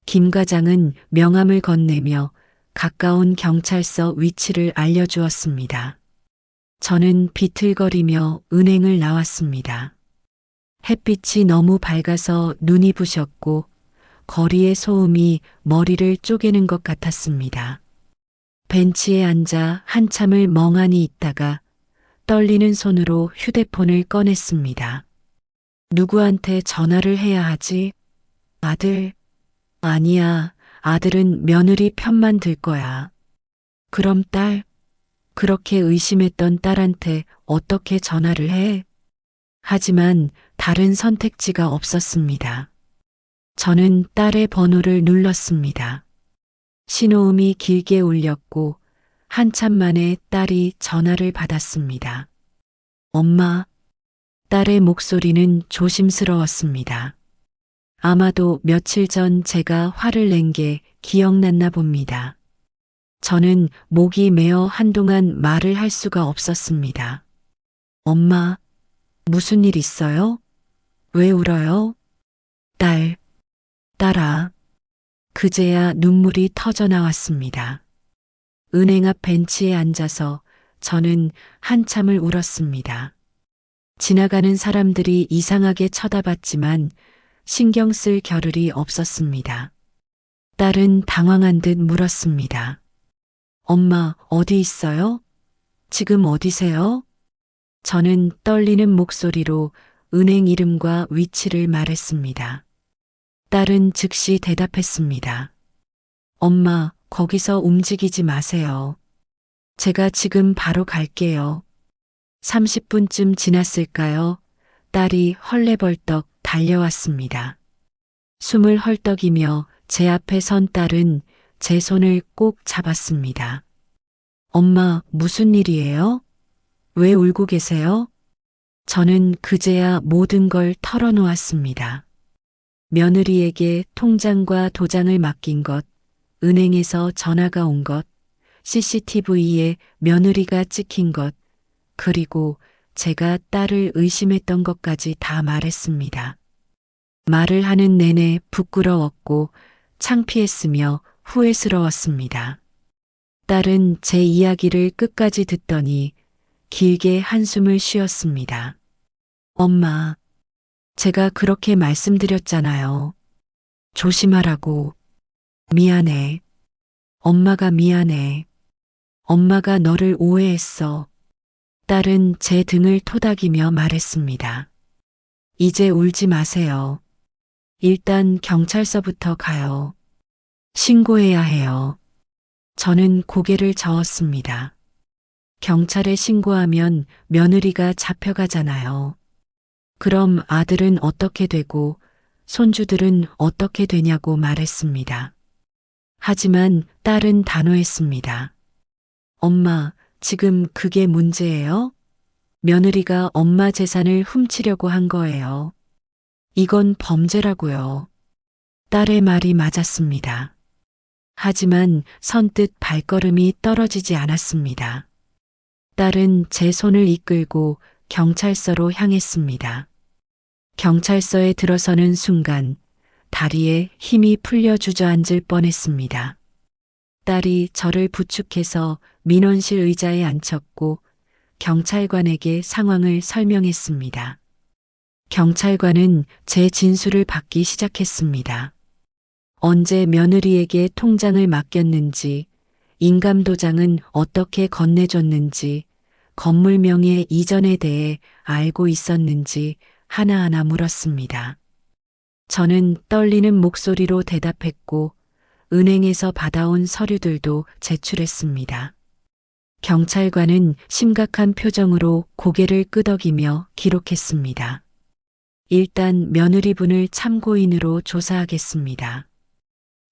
A: 김 과장은 명함을 건네며 가까운 경찰서 위치를 알려주었습니다. 저는 비틀거리며 은행을 나왔습니다. 햇빛이 너무 밝아서 눈이 부셨고 거리의 소음이 머리를 쪼개는 것 같았습니다. 벤치에 앉아 한참을 멍하니 있다가 떨리는 손으로 휴대폰을 꺼냈습니다. 누구한테 전화를 해야 하지? 아들? 아니야, 아들은 며느리 편만 들 거야. 그럼 딸? 그렇게 의심했던 딸한테 어떻게 전화를 해? 하지만 다른 선택지가 없었습니다. 저는 딸의 번호를 눌렀습니다. 신호음이 길게 울렸고 한참 만에 딸이 전화를 받았습니다. 엄마, 딸의 목소리는 조심스러웠습니다. 아마도 며칠 전 제가 화를 낸 게 기억났나 봅니다. 저는 목이 메어 한동안 말을 할 수가 없었습니다. 엄마, 무슨 일 있어요? 왜 울어요? 딸아. 그제야 눈물이 터져 나왔습니다. 은행 앞 벤치에 앉아서 저는 한참을 울었습니다. 지나가는 사람들이 이상하게 쳐다봤지만 신경 쓸 겨를이 없었습니다. 딸은 당황한 듯 물었습니다. 엄마, 어디 있어요? 지금 어디세요? 저는 떨리는 목소리로 은행 이름과 위치를 말했습니다. 딸은 즉시 대답했습니다. 엄마, 거기서 움직이지 마세요. 제가 지금 바로 갈게요. 30분쯤 지났을까요? 딸이 헐레벌떡 달려왔습니다. 숨을 헐떡이며 제 앞에 선 딸은 제 손을 꼭 잡았습니다. 엄마, 무슨 일이에요? 왜 울고 계세요? 저는 그제야 모든 걸 털어놓았습니다. 며느리에게 통장과 도장을 맡긴 것, 은행에서 전화가 온 것, CCTV에 며느리가 찍힌 것, 그리고 제가 딸을 의심했던 것까지 다 말했습니다. 말을 하는 내내 부끄러웠고 창피했으며 후회스러웠습니다. 딸은 제 이야기를 끝까지 듣더니 길게 한숨을 쉬었습니다. 엄마, 제가 그렇게 말씀드렸잖아요. 조심하라고. 미안해. 엄마가 미안해. 엄마가 너를 오해했어. 딸은 제 등을 토닥이며 말했습니다. 이제 울지 마세요. 일단 경찰서부터 가요. 신고해야 해요. 저는 고개를 저었습니다. 경찰에 신고하면 며느리가 잡혀가잖아요. 그럼 아들은 어떻게 되고 손주들은 어떻게 되냐고 말했습니다. 하지만 딸은 단호했습니다. 엄마, 지금 그게 문제예요? 며느리가 엄마 재산을 훔치려고 한 거예요. 이건 범죄라고요. 딸의 말이 맞았습니다. 하지만 선뜻 발걸음이 떨어지지 않았습니다. 딸은 제 손을 이끌고 경찰서로 향했습니다. 경찰서에 들어서는 순간 다리에 힘이 풀려 주저앉을 뻔했습니다. 딸이 저를 부축해서 민원실 의자에 앉혔고 경찰관에게 상황을 설명했습니다. 경찰관은 제 진술을 받기 시작했습니다. 언제 며느리에게 통장을 맡겼는지, 인감도장은 어떻게 건네줬는지, 건물 명의 이전에 대해 알고 있었는지 하나하나 물었습니다. 저는 떨리는 목소리로 대답했고 은행에서 받아온 서류들도 제출했습니다. 경찰관은 심각한 표정으로 고개를 끄덕이며 기록했습니다. 일단 며느리분을 참고인으로 조사하겠습니다.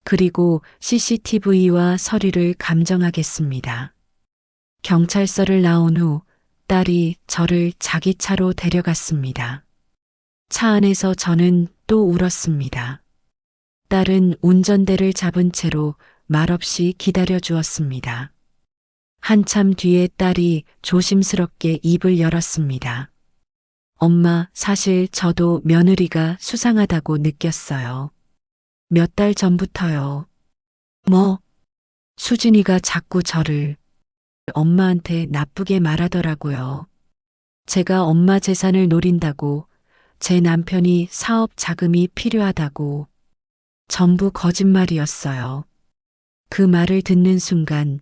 A: 그리고 CCTV와 서류를 감정하겠습니다. 경찰서를 나온 후 딸이 저를 자기 차로 데려갔습니다. 차 안에서 저는 또 울었습니다. 딸은 운전대를 잡은 채로 말없이 기다려 주었습니다. 한참 뒤에 딸이 조심스럽게 입을 열었습니다. 엄마, 사실 저도 며느리가 수상하다고 느꼈어요. 몇 달 전부터요. 뭐? 수진이가 자꾸 저를 엄마한테 나쁘게 말하더라고요. 제가 엄마 재산을 노린다고, 제 남편이 사업 자금이 필요하다고. 전부 거짓말이었어요. 그 말을 듣는 순간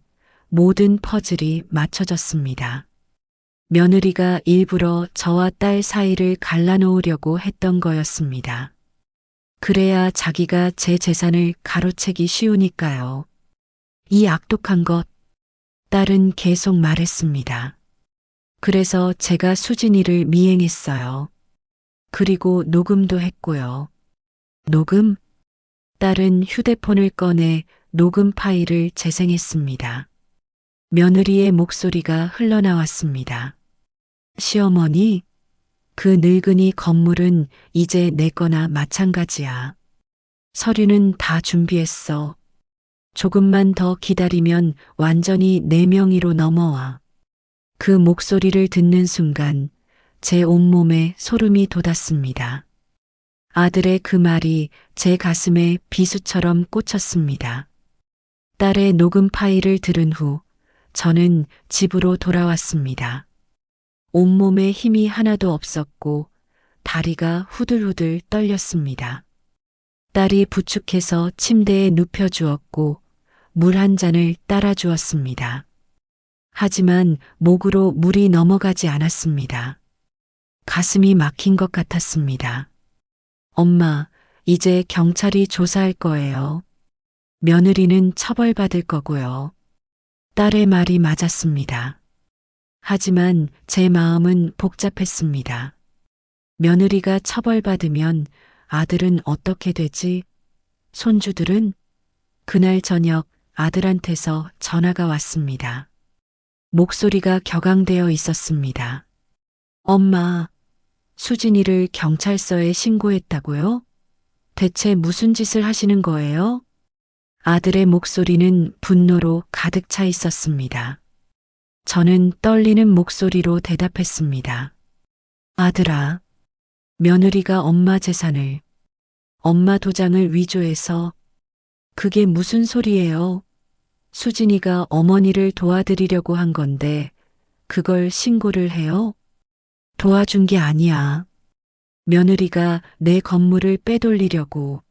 A: 모든 퍼즐이 맞춰졌습니다. 며느리가 일부러 저와 딸 사이를 갈라놓으려고 했던 거였습니다. 그래야 자기가 제 재산을 가로채기 쉬우니까요. 이 악독한 것, 딸은 계속 말했습니다. 그래서 제가 수진이를 미행했어요. 그리고 녹음도 했고요. 녹음? 딸은 휴대폰을 꺼내 녹음 파일을 재생했습니다. 며느리의 목소리가 흘러나왔습니다. 시어머니, 그 늙은이 건물은 이제 내 거나 마찬가지야. 서류는 다 준비했어. 조금만 더 기다리면 완전히 내 명의로 넘어와. 그 목소리를 듣는 순간 제 온몸에 소름이 돋았습니다. 아들의 그 말이 제 가슴에 비수처럼 꽂혔습니다. 딸의 녹음 파일을 들은 후 저는 집으로 돌아왔습니다. 온몸에 힘이 하나도 없었고 다리가 후들후들 떨렸습니다. 딸이 부축해서 침대에 눕혀주었고 물 한 잔을 따라 주었습니다. 하지만 목으로 물이 넘어가지 않았습니다. 가슴이 막힌 것 같았습니다. 엄마, 이제 경찰이 조사할 거예요. 며느리는 처벌받을 거고요. 딸의 말이 맞았습니다. 하지만 제 마음은 복잡했습니다. 며느리가 처벌받으면 아들은 어떻게 되지? 손주들은? 그날 저녁 아들한테서 전화가 왔습니다. 목소리가 격앙되어 있었습니다. 엄마, 수진이를 경찰서에 신고했다고요? 대체 무슨 짓을 하시는 거예요? 아들의 목소리는 분노로 가득 차 있었습니다. 저는 떨리는 목소리로 대답했습니다. 아들아, 며느리가 엄마 재산을, 엄마 도장을 위조해서 그게 무슨 소리예요? 수진이가 어머니를 도와드리려고 한 건데 그걸 신고를 해요? 도와준 게 아니야. 며느리가 내 건물을 빼돌리려고.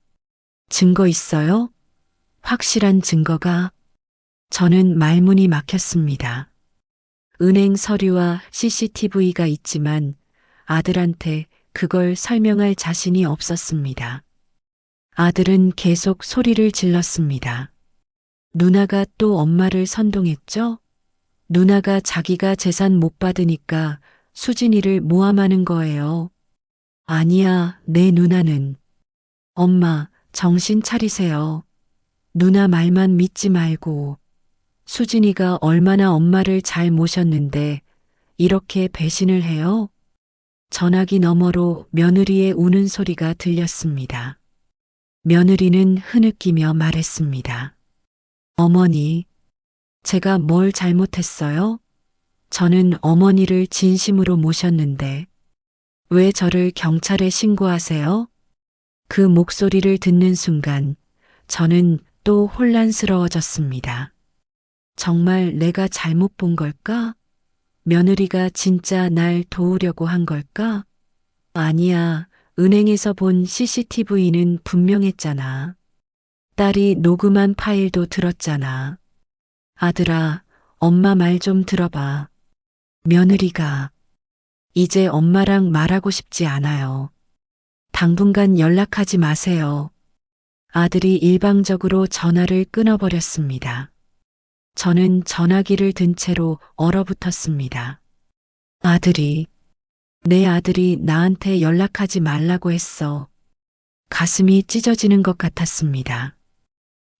A: 증거 있어요? 확실한 증거가. 저는 말문이 막혔습니다. 은행 서류와 CCTV가 있지만 아들한테 그걸 설명할 자신이 없었습니다. 아들은 계속 소리를 질렀습니다. 누나가 또 엄마를 선동했죠? 누나가 자기가 재산 못 받으니까 수진이를 모함하는 거예요. 아니야, 내 누나는. 엄마, 정신 차리세요. 누나 말만 믿지 말고. 수진이가 얼마나 엄마를 잘 모셨는데 이렇게 배신을 해요? 전화기 너머로 며느리의 우는 소리가 들렸습니다. 며느리는 흐느끼며 말했습니다. 어머니, 제가 뭘 잘못했어요? 저는 어머니를 진심으로 모셨는데 왜 저를 경찰에 신고하세요? 그 목소리를 듣는 순간 저는 또 혼란스러워졌습니다. 정말 내가 잘못 본 걸까? 며느리가 진짜 날 도우려고 한 걸까? 아니야, 은행에서 본 CCTV는 분명했잖아. 딸이 녹음한 파일도 들었잖아. 아들아, 엄마 말 좀 들어봐. 며느리가 이제 엄마랑 말하고 싶지 않아요. 당분간 연락하지 마세요. 아들이 일방적으로 전화를 끊어버렸습니다. 저는 전화기를 든 채로 얼어붙었습니다. 내 아들이 나한테 연락하지 말라고 했어. 가슴이 찢어지는 것 같았습니다.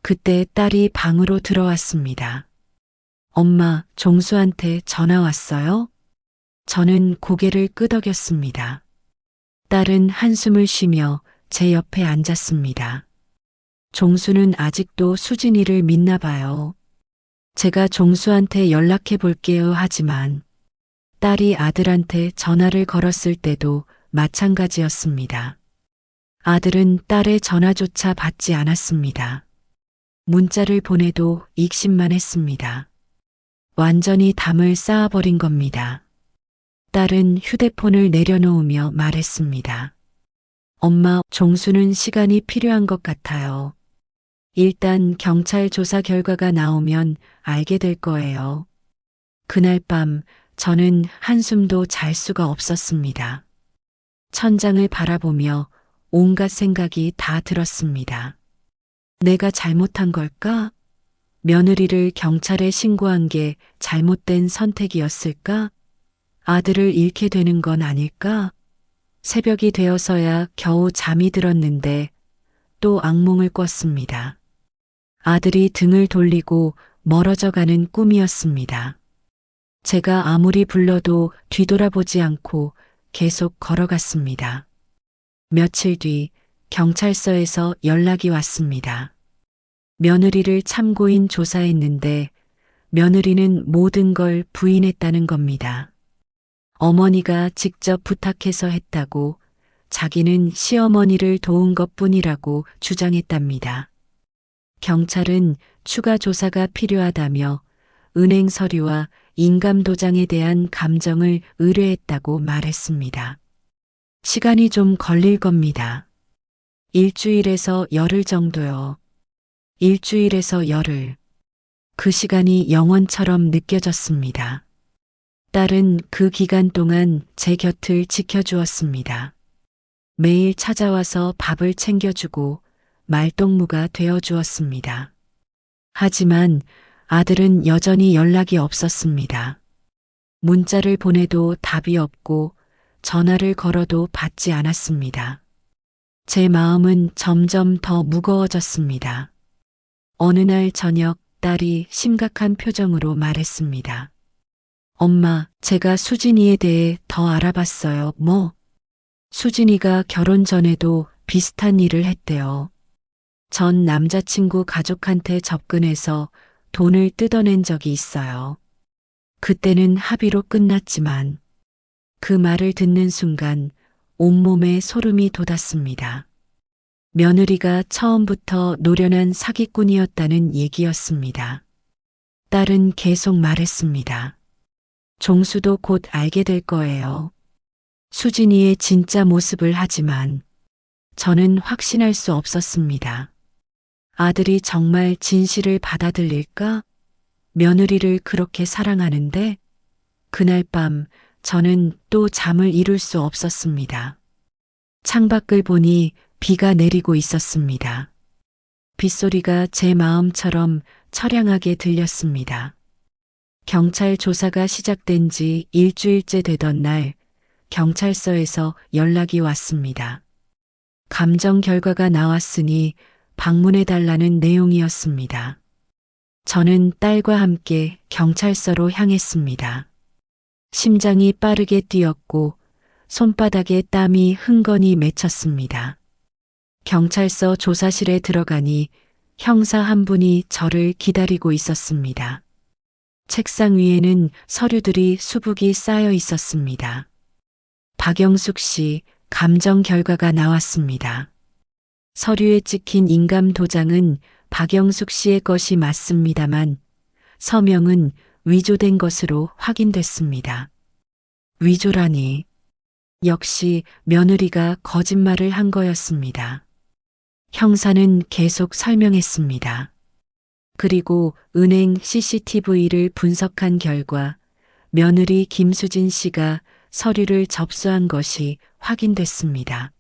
A: 그때 딸이 방으로 들어왔습니다. 엄마, 종수한테 전화 왔어요? 저는 고개를 끄덕였습니다. 딸은 한숨을 쉬며 제 옆에 앉았습니다. 종수는 아직도 수진이를 믿나 봐요. 제가 종수한테 연락해 볼게요 하지만 딸이 아들한테 전화를 걸었을 때도 마찬가지였습니다. 아들은 딸의 전화조차 받지 않았습니다. 문자를 보내도 읽씹만 했습니다. 완전히 담을 쌓아버린 겁니다. 딸은 휴대폰을 내려놓으며 말했습니다. 엄마, 종수는 시간이 필요한 것 같아요. 일단 경찰 조사 결과가 나오면 알게 될 거예요. 그날 밤 저는 한숨도 잘 수가 없었습니다. 천장을 바라보며 온갖 생각이 다 들었습니다. 내가 잘못한 걸까? 며느리를 경찰에 신고한 게 잘못된 선택이었을까? 아들을 잃게 되는 건 아닐까? 새벽이 되어서야 겨우 잠이 들었는데 또 악몽을 꿨습니다. 아들이 등을 돌리고 멀어져 가는 꿈이었습니다. 제가 아무리 불러도 뒤돌아보지 않고 계속 걸어갔습니다. 며칠 뒤 경찰서에서 연락이 왔습니다. 며느리를 참고인 조사했는데 며느리는 모든 걸 부인했다는 겁니다. 어머니가 직접 부탁해서 했다고, 자기는 시어머니를 도운 것뿐이라고 주장했답니다. 경찰은 추가 조사가 필요하다며 은행 서류와 인감도장에 대한 감정을 의뢰했다고 말했습니다. 시간이 좀 걸릴 겁니다. 일주일에서 열흘 정도요. 일주일에서 열흘. 그 시간이 영원처럼 느껴졌습니다. 딸은 그 기간 동안 제 곁을 지켜주었습니다. 매일 찾아와서 밥을 챙겨주고 말동무가 되어주었습니다. 하지만 아들은 여전히 연락이 없었습니다. 문자를 보내도 답이 없고 전화를 걸어도 받지 않았습니다. 제 마음은 점점 더 무거워졌습니다. 어느 날 저녁 딸이 심각한 표정으로 말했습니다. 엄마, 제가 수진이에 대해 더 알아봤어요. 뭐? 수진이가 결혼 전에도 비슷한 일을 했대요. 전 남자친구 가족한테 접근해서 돈을 뜯어낸 적이 있어요. 그때는 합의로 끝났지만 그 말을 듣는 순간 온몸에 소름이 돋았습니다. 며느리가 처음부터 노련한 사기꾼이었다는 얘기였습니다. 딸은 계속 말했습니다. 종수도 곧 알게 될 거예요. 수진이의 진짜 모습을. 하지만 저는 확신할 수 없었습니다. 아들이 정말 진실을 받아들일까? 며느리를 그렇게 사랑하는데 그날 밤 저는 또 잠을 이룰 수 없었습니다. 창밖을 보니 비가 내리고 있었습니다. 빗소리가 제 마음처럼 처량하게 들렸습니다. 경찰 조사가 시작된 지 일주일째 되던 날 경찰서에서 연락이 왔습니다. 감정 결과가 나왔으니 방문해달라는 내용이었습니다. 저는 딸과 함께 경찰서로 향했습니다. 심장이 빠르게 뛰었고 손바닥에 땀이 흥건히 맺혔습니다. 경찰서 조사실에 들어가니 형사 한 분이 저를 기다리고 있었습니다. 책상 위에는 서류들이 수북이 쌓여 있었습니다. 박영숙 씨 감정 결과가 나왔습니다. 서류에 찍힌 인감 도장은 박영숙 씨의 것이 맞습니다만 서명은 위조된 것으로 확인됐습니다. 위조라니. 역시 며느리가 거짓말을 한 거였습니다. 형사는 계속 설명했습니다. 그리고 은행 CCTV를 분석한 결과 며느리 김수진 씨가 서류를 접수한 것이 확인됐습니다.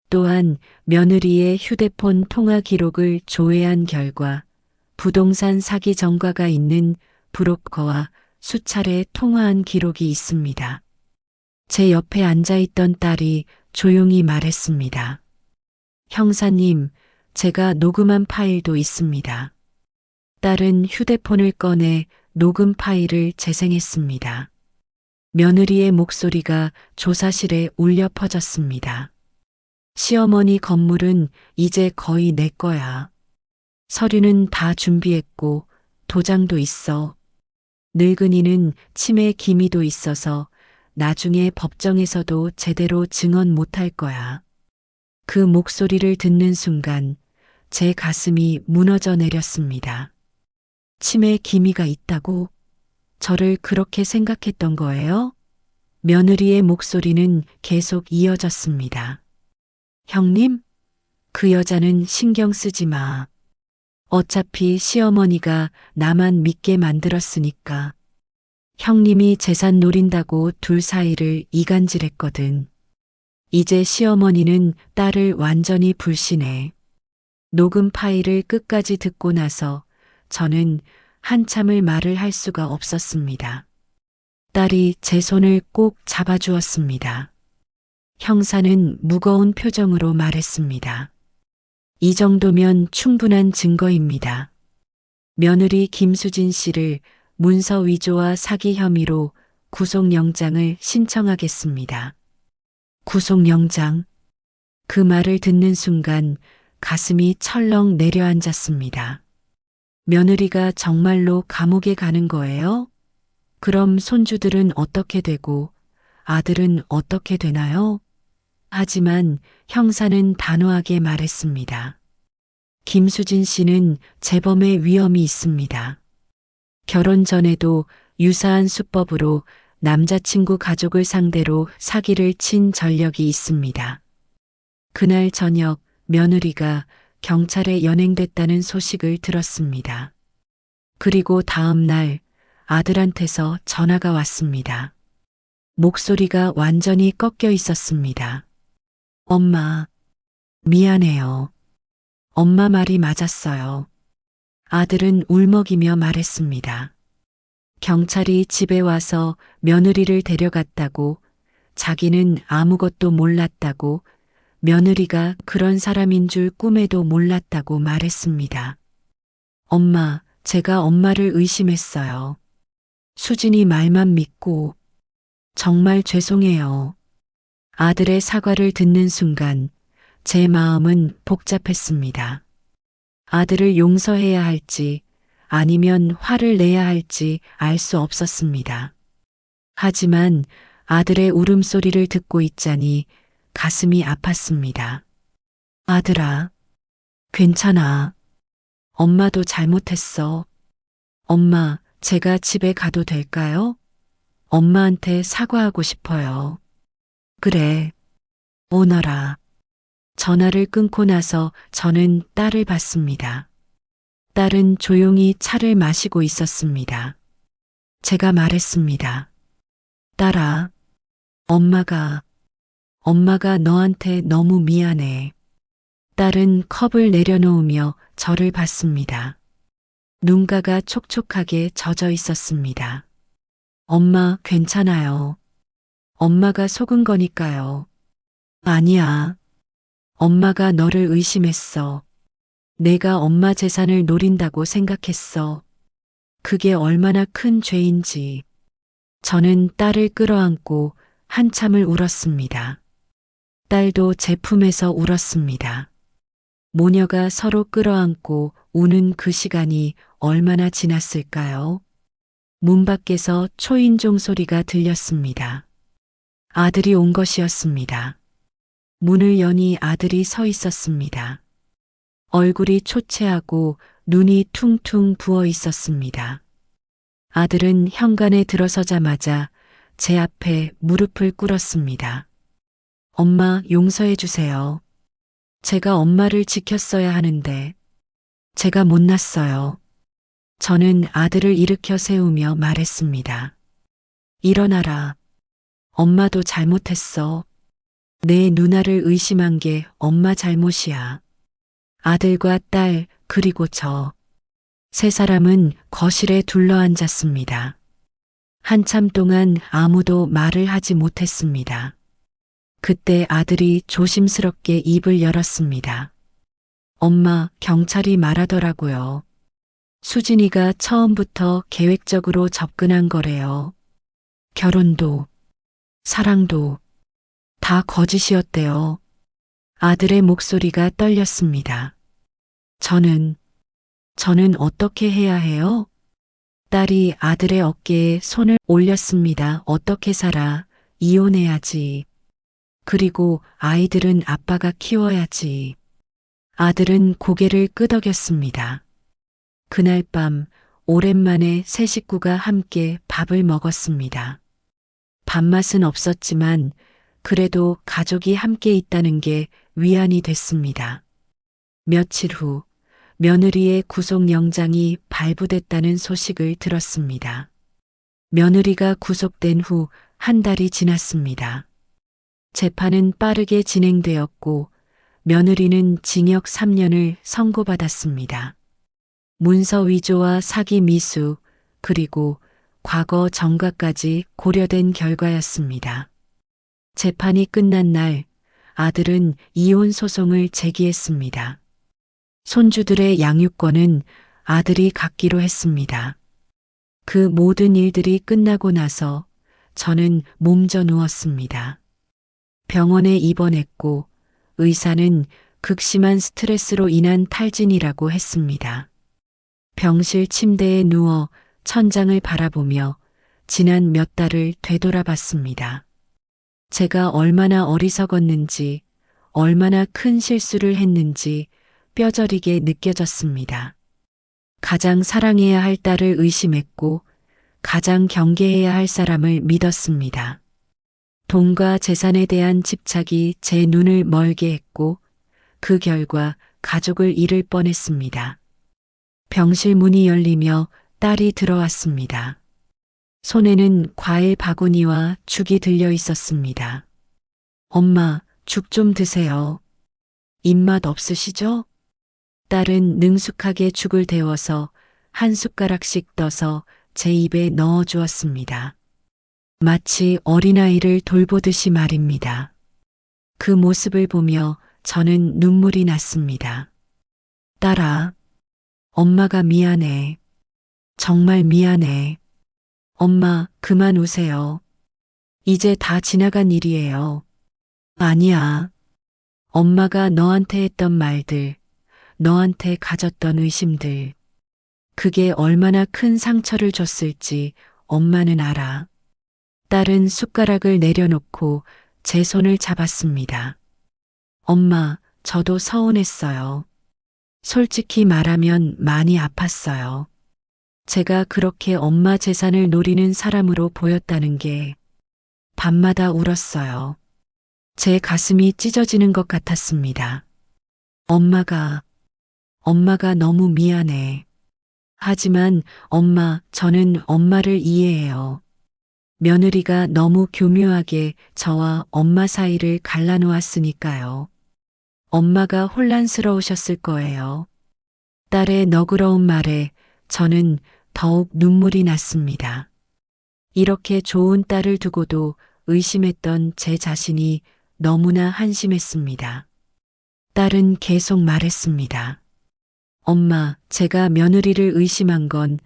A: 또한 며느리의 휴대폰 통화 기록을 조회한 결과 부동산 사기 전과가 있는 브로커와 수차례 통화한 기록이 있습니다. 제 옆에 앉아있던 딸이 조용히 말했습니다. 형사님, 제가 녹음한 파일도 있습니다. 딸은 휴대폰을 꺼내 녹음 파일을 재생했습니다. 며느리의 목소리가 조사실에 울려 퍼졌습니다. 시어머니 건물은 이제 거의 내 거야. 서류는 다 준비했고 도장도 있어. 늙은이는 치매 기미도 있어서 나중에 법정에서도 제대로 증언 못할 거야. 그 목소리를 듣는 순간 제 가슴이 무너져 내렸습니다. 치매 기미가 있다고? 저를 그렇게 생각했던 거예요? 며느리의 목소리는 계속 이어졌습니다. 형님? 그 여자는 신경 쓰지 마. 어차피 시어머니가 나만 믿게 만들었으니까. 형님이 재산 노린다고 둘 사이를 이간질했거든. 이제 시어머니는 딸을 완전히 불신해. 녹음 파일을 끝까지 듣고 나서 저는 한참을 말을 할 수가 없었습니다. 딸이 제 손을 꼭 잡아주었습니다. 형사는 무거운 표정으로 말했습니다. 이 정도면 충분한 증거입니다. 며느리 김수진 씨를 문서 위조와 사기 혐의로 구속영장을 신청하겠습니다. 구속영장. 그 말을 듣는 순간 가슴이 철렁 내려앉았습니다. 며느리가 정말로 감옥에 가는 거예요? 그럼 손주들은 어떻게 되고 아들은 어떻게 되나요? 하지만 형사는 단호하게 말했습니다. 김수진 씨는 재범의 위험이 있습니다. 결혼 전에도 유사한 수법으로 남자친구 가족을 상대로 사기를 친 전력이 있습니다. 그날 저녁 며느리가 경찰에 연행됐다는 소식을 들었습니다. 그리고 다음 날 아들한테서 전화가 왔습니다. 목소리가 완전히 꺾여 있었습니다. 엄마, 미안해요. 엄마 말이 맞았어요. 아들은 울먹이며 말했습니다. 경찰이 집에 와서 며느리를 데려갔다고, 자기는 아무것도 몰랐다고, 며느리가 그런 사람인 줄 꿈에도 몰랐다고 말했습니다. 엄마, 제가 엄마를 의심했어요. 수진이 말만 믿고. 정말 죄송해요. 아들의 사과를 듣는 순간 제 마음은 복잡했습니다. 아들을 용서해야 할지 아니면 화를 내야 할지 알 수 없었습니다. 하지만 아들의 울음소리를 듣고 있자니 가슴이 아팠습니다. 아들아, 괜찮아. 엄마도 잘못했어. 엄마, 제가 집에 가도 될까요? 엄마한테 사과하고 싶어요. 그래, 오너라. 전화를 끊고 나서 저는 딸을 봤습니다. 딸은 조용히 차를 마시고 있었습니다. 제가 말했습니다. 딸아, 엄마가 너한테 너무 미안해. 딸은 컵을 내려놓으며 저를 봤습니다. 눈가가 촉촉하게 젖어 있었습니다. 엄마, 괜찮아요. 엄마가 속은 거니까요. 아니야. 엄마가 너를 의심했어. 내가 엄마 재산을 노린다고 생각했어. 그게 얼마나 큰 죄인지. 저는 딸을 끌어안고 한참을 울었습니다. 딸도 제 품에서 울었습니다. 모녀가 서로 끌어안고 우는 그 시간이 얼마나 지났을까요? 문 밖에서 초인종 소리가 들렸습니다. 아들이 온 것이었습니다. 문을 여니 아들이 서 있었습니다. 얼굴이 초췌하고 눈이 퉁퉁 부어 있었습니다. 아들은 현관에 들어서자마자 제 앞에 무릎을 꿇었습니다. 엄마, 용서해 주세요. 제가 엄마를 지켰어야 하는데 제가 못났어요. 저는 아들을 일으켜 세우며 말했습니다. 일어나라. 엄마도 잘못했어. 내 누나를 의심한 게 엄마 잘못이야. 아들과 딸, 그리고 저. 세 사람은 거실에 둘러앉았습니다. 한참 동안 아무도 말을 하지 못했습니다. 그때 아들이 조심스럽게 입을 열었습니다. 엄마, 경찰이 말하더라고요. 수진이가 처음부터 계획적으로 접근한 거래요. 결혼도, 사랑도 다 거짓이었대요. 아들의 목소리가 떨렸습니다. 저는 어떻게 해야 해요? 딸이 아들의 어깨에 손을 올렸습니다. 어떻게 살아? 이혼해야지. 그리고 아이들은 아빠가 키워야지. 아들은 고개를 끄덕였습니다. 그날 밤 오랜만에 세 식구가 함께 밥을 먹었습니다. 밥맛은 없었지만 그래도 가족이 함께 있다는 게 위안이 됐습니다. 며칠 후 며느리의 구속영장이 발부됐다는 소식을 들었습니다. 며느리가 구속된 후 한 달이 지났습니다. 재판은 빠르게 진행되었고 며느리는 징역 3년을 선고받았습니다. 문서 위조와 사기 미수, 그리고 과거 전과까지 고려된 결과였습니다. 재판이 끝난 날 아들은 이혼 소송을 제기했습니다. 손주들의 양육권은 아들이 갖기로 했습니다. 그 모든 일들이 끝나고 나서 저는 몸져 누웠습니다. 병원에 입원했고 의사는 극심한 스트레스로 인한 탈진이라고 했습니다. 병실 침대에 누워 천장을 바라보며 지난 몇 달을 되돌아봤습니다. 제가 얼마나 어리석었는지, 얼마나 큰 실수를 했는지 뼈저리게 느껴졌습니다. 가장 사랑해야 할 딸을 의심했고, 가장 경계해야 할 사람을 믿었습니다. 돈과 재산에 대한 집착이 제 눈을 멀게 했고, 그 결과 가족을 잃을 뻔했습니다. 병실 문이 열리며 딸이 들어왔습니다. 손에는 과일 바구니와 죽이 들려 있었습니다. 엄마, 죽 좀 드세요. 입맛 없으시죠? 딸은 능숙하게 죽을 데워서 한 숟가락씩 떠서 제 입에 넣어 주었습니다. 마치 어린아이를 돌보듯이 말입니다. 그 모습을 보며 저는 눈물이 났습니다. 딸아, 엄마가 미안해. 정말 미안해. 엄마, 그만 우세요. 이제 다 지나간 일이에요. 아니야. 엄마가 너한테 했던 말들, 너한테 가졌던 의심들, 그게 얼마나 큰 상처를 줬을지 엄마는 알아. 딸은 숟가락을 내려놓고 제 손을 잡았습니다. 엄마, 저도 서운했어요. 솔직히 말하면 많이 아팠어요. 제가 그렇게 엄마 재산을 노리는 사람으로 보였다는 게 밤마다 울었어요. 제 가슴이 찢어지는 것 같았습니다. 엄마가 너무 미안해. 하지만 엄마, 저는 엄마를 이해해요. 며느리가 너무 교묘하게 저와 엄마 사이를 갈라놓았으니까요. 엄마가 혼란스러우셨을 거예요. 딸의 너그러운 말에 저는 더욱 눈물이 났습니다. 이렇게 좋은 딸을 두고도 의심했던 제 자신이 너무나 한심했습니다. 딸은 계속 말했습니다. 엄마, 제가 며느리를 의심한 건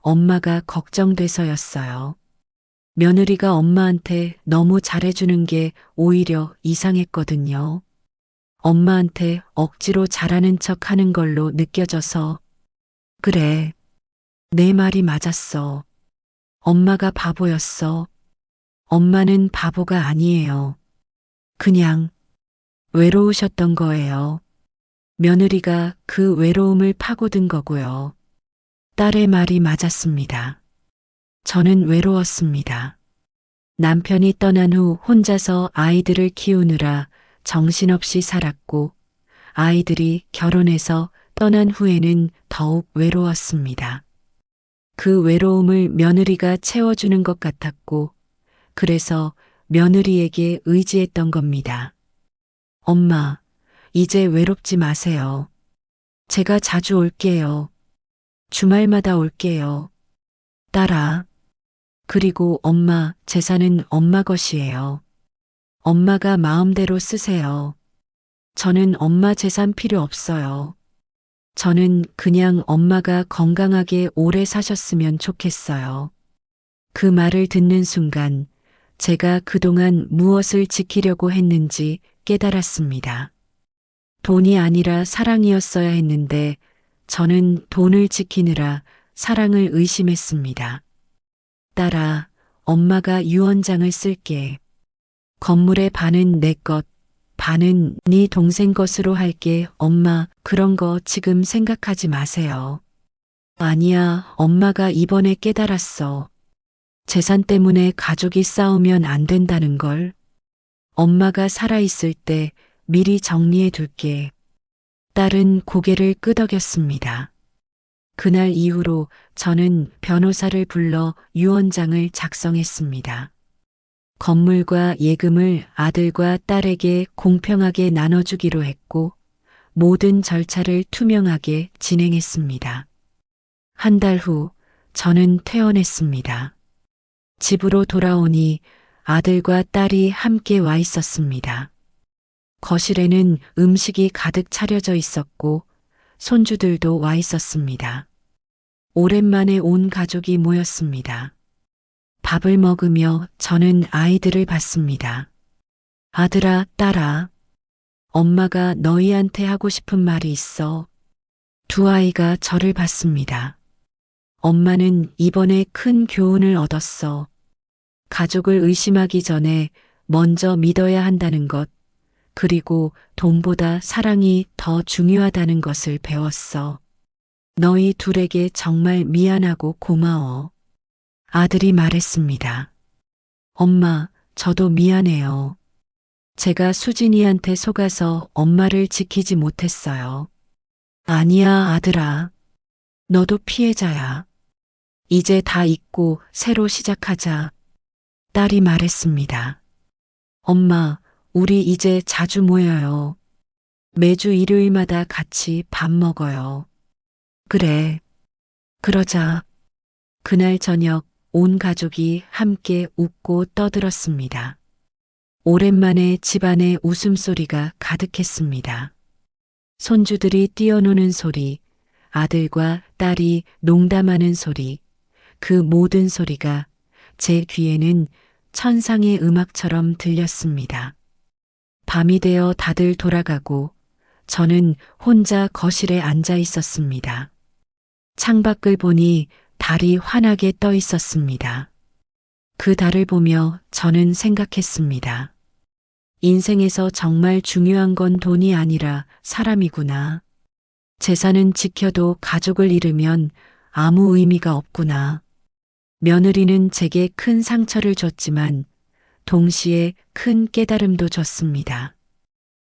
A: 엄마가 걱정돼서였어요. 며느리가 엄마한테 너무 잘해주는 게 오히려 이상했거든요. 엄마한테 억지로 잘하는 척 하는 걸로 느껴져서. 그래, 내 말이 맞았어. 엄마가 바보였어. 엄마는 바보가 아니에요. 그냥 외로우셨던 거예요. 며느리가 그 외로움을 파고든 거고요. 딸의 말이 맞았습니다. 저는 외로웠습니다. 남편이 떠난 후 혼자서 아이들을 키우느라 정신없이 살았고, 아이들이 결혼해서 떠난 후에는 더욱 외로웠습니다. 그 외로움을 며느리가 채워주는 것 같았고, 그래서 며느리에게 의지했던 겁니다. 엄마, 이제 외롭지 마세요. 제가 자주 올게요. 주말마다 올게요. 딸아. 그리고 엄마, 재산은 엄마 것이에요. 엄마가 마음대로 쓰세요. 저는 엄마 재산 필요 없어요. 저는 그냥 엄마가 건강하게 오래 사셨으면 좋겠어요. 그 말을 듣는 순간 제가 그동안 무엇을 지키려고 했는지 깨달았습니다. 돈이 아니라 사랑이었어야 했는데 저는 돈을 지키느라 사랑을 의심했습니다. 딸아, 엄마가 유언장을 쓸게. 건물의 반은 내 것, 반은 네 동생 것으로 할게. 엄마, 그런 거 지금 생각하지 마세요. 아니야, 엄마가 이번에 깨달았어. 재산 때문에 가족이 싸우면 안 된다는 걸. 엄마가 살아있을 때 미리 정리해 둘게. 딸은 고개를 끄덕였습니다. 그날 이후로 저는 변호사를 불러 유언장을 작성했습니다. 건물과 예금을 아들과 딸에게 공평하게 나눠주기로 했고, 모든 절차를 투명하게 진행했습니다. 한 달 후 저는 퇴원했습니다. 집으로 돌아오니 아들과 딸이 함께 와 있었습니다. 거실에는 음식이 가득 차려져 있었고 손주들도 와 있었습니다. 오랜만에 온 가족이 모였습니다. 밥을 먹으며 저는 아이들을 봤습니다. 아들아, 딸아, 엄마가 너희한테 하고 싶은 말이 있어. 두 아이가 저를 봤습니다. 엄마는 이번에 큰 교훈을 얻었어. 가족을 의심하기 전에 먼저 믿어야 한다는 것, 그리고 돈보다 사랑이 더 중요하다는 것을 배웠어. 너희 둘에게 정말 미안하고 고마워. 아들이 말했습니다. 엄마, 저도 미안해요. 제가 수진이한테 속아서 엄마를 지키지 못했어요. 아니야, 아들아. 너도 피해자야. 이제 다 잊고 새로 시작하자. 딸이 말했습니다. 엄마, 우리 이제 자주 모여요. 매주 일요일마다 같이 밥 먹어요. 그래. 그러자. 그날 저녁 온 가족이 함께 웃고 떠들었습니다. 오랜만에 집안에 웃음소리가 가득했습니다. 손주들이 뛰어노는 소리, 아들과 딸이 농담하는 소리, 그 모든 소리가 제 귀에는 천상의 음악처럼 들렸습니다. 밤이 되어 다들 돌아가고 저는 혼자 거실에 앉아 있었습니다. 창밖을 보니 달이 환하게 떠 있었습니다. 그 달을 보며 저는 생각했습니다. 인생에서 정말 중요한 건 돈이 아니라 사람이구나. 재산은 지켜도 가족을 잃으면 아무 의미가 없구나. 며느리는 제게 큰 상처를 줬지만 동시에 큰 깨달음도 줬습니다.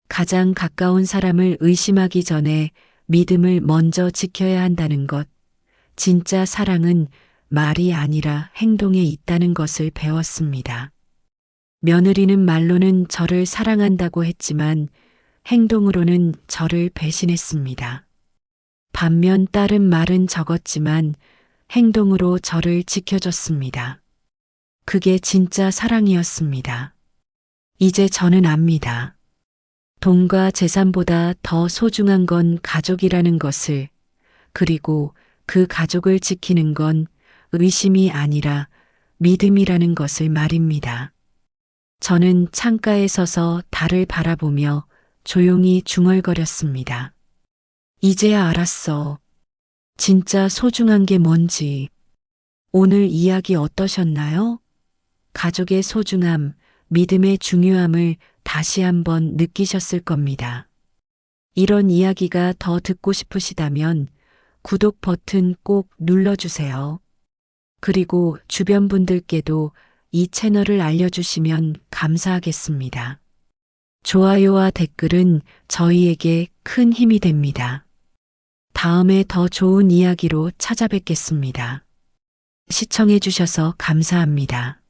A: 가장 가까운 사람을 의심하기 전에 믿음을 먼저 지켜야 한다는 것. 진짜 사랑은 말이 아니라 행동에 있다는 것을 배웠습니다. 며느리는 말로는 저를 사랑한다고 했지만 행동으로는 저를 배신했습니다. 반면 딸은 말은 적었지만 행동으로 저를 지켜줬습니다. 그게 진짜 사랑이었습니다. 이제 저는 압니다. 돈과 재산보다 더 소중한 건 가족이라는 것을, 그리고 그 가족을 지키는 건 의심이 아니라 믿음이라는 것을 말입니다. 저는 창가에 서서 달을 바라보며 조용히 중얼거렸습니다. 이제야 알았어. 진짜 소중한 게 뭔지. 오늘 이야기 어떠셨나요? 가족의 소중함, 믿음의 중요함을 다시 한번 느끼셨을 겁니다. 이런 이야기가 더 듣고 싶으시다면 구독 버튼 꼭 눌러주세요. 그리고 주변 분들께도 이 채널을 알려주시면 감사하겠습니다. 좋아요와 댓글은 저희에게 큰 힘이 됩니다. 다음에 더 좋은 이야기로 찾아뵙겠습니다. 시청해주셔서 감사합니다.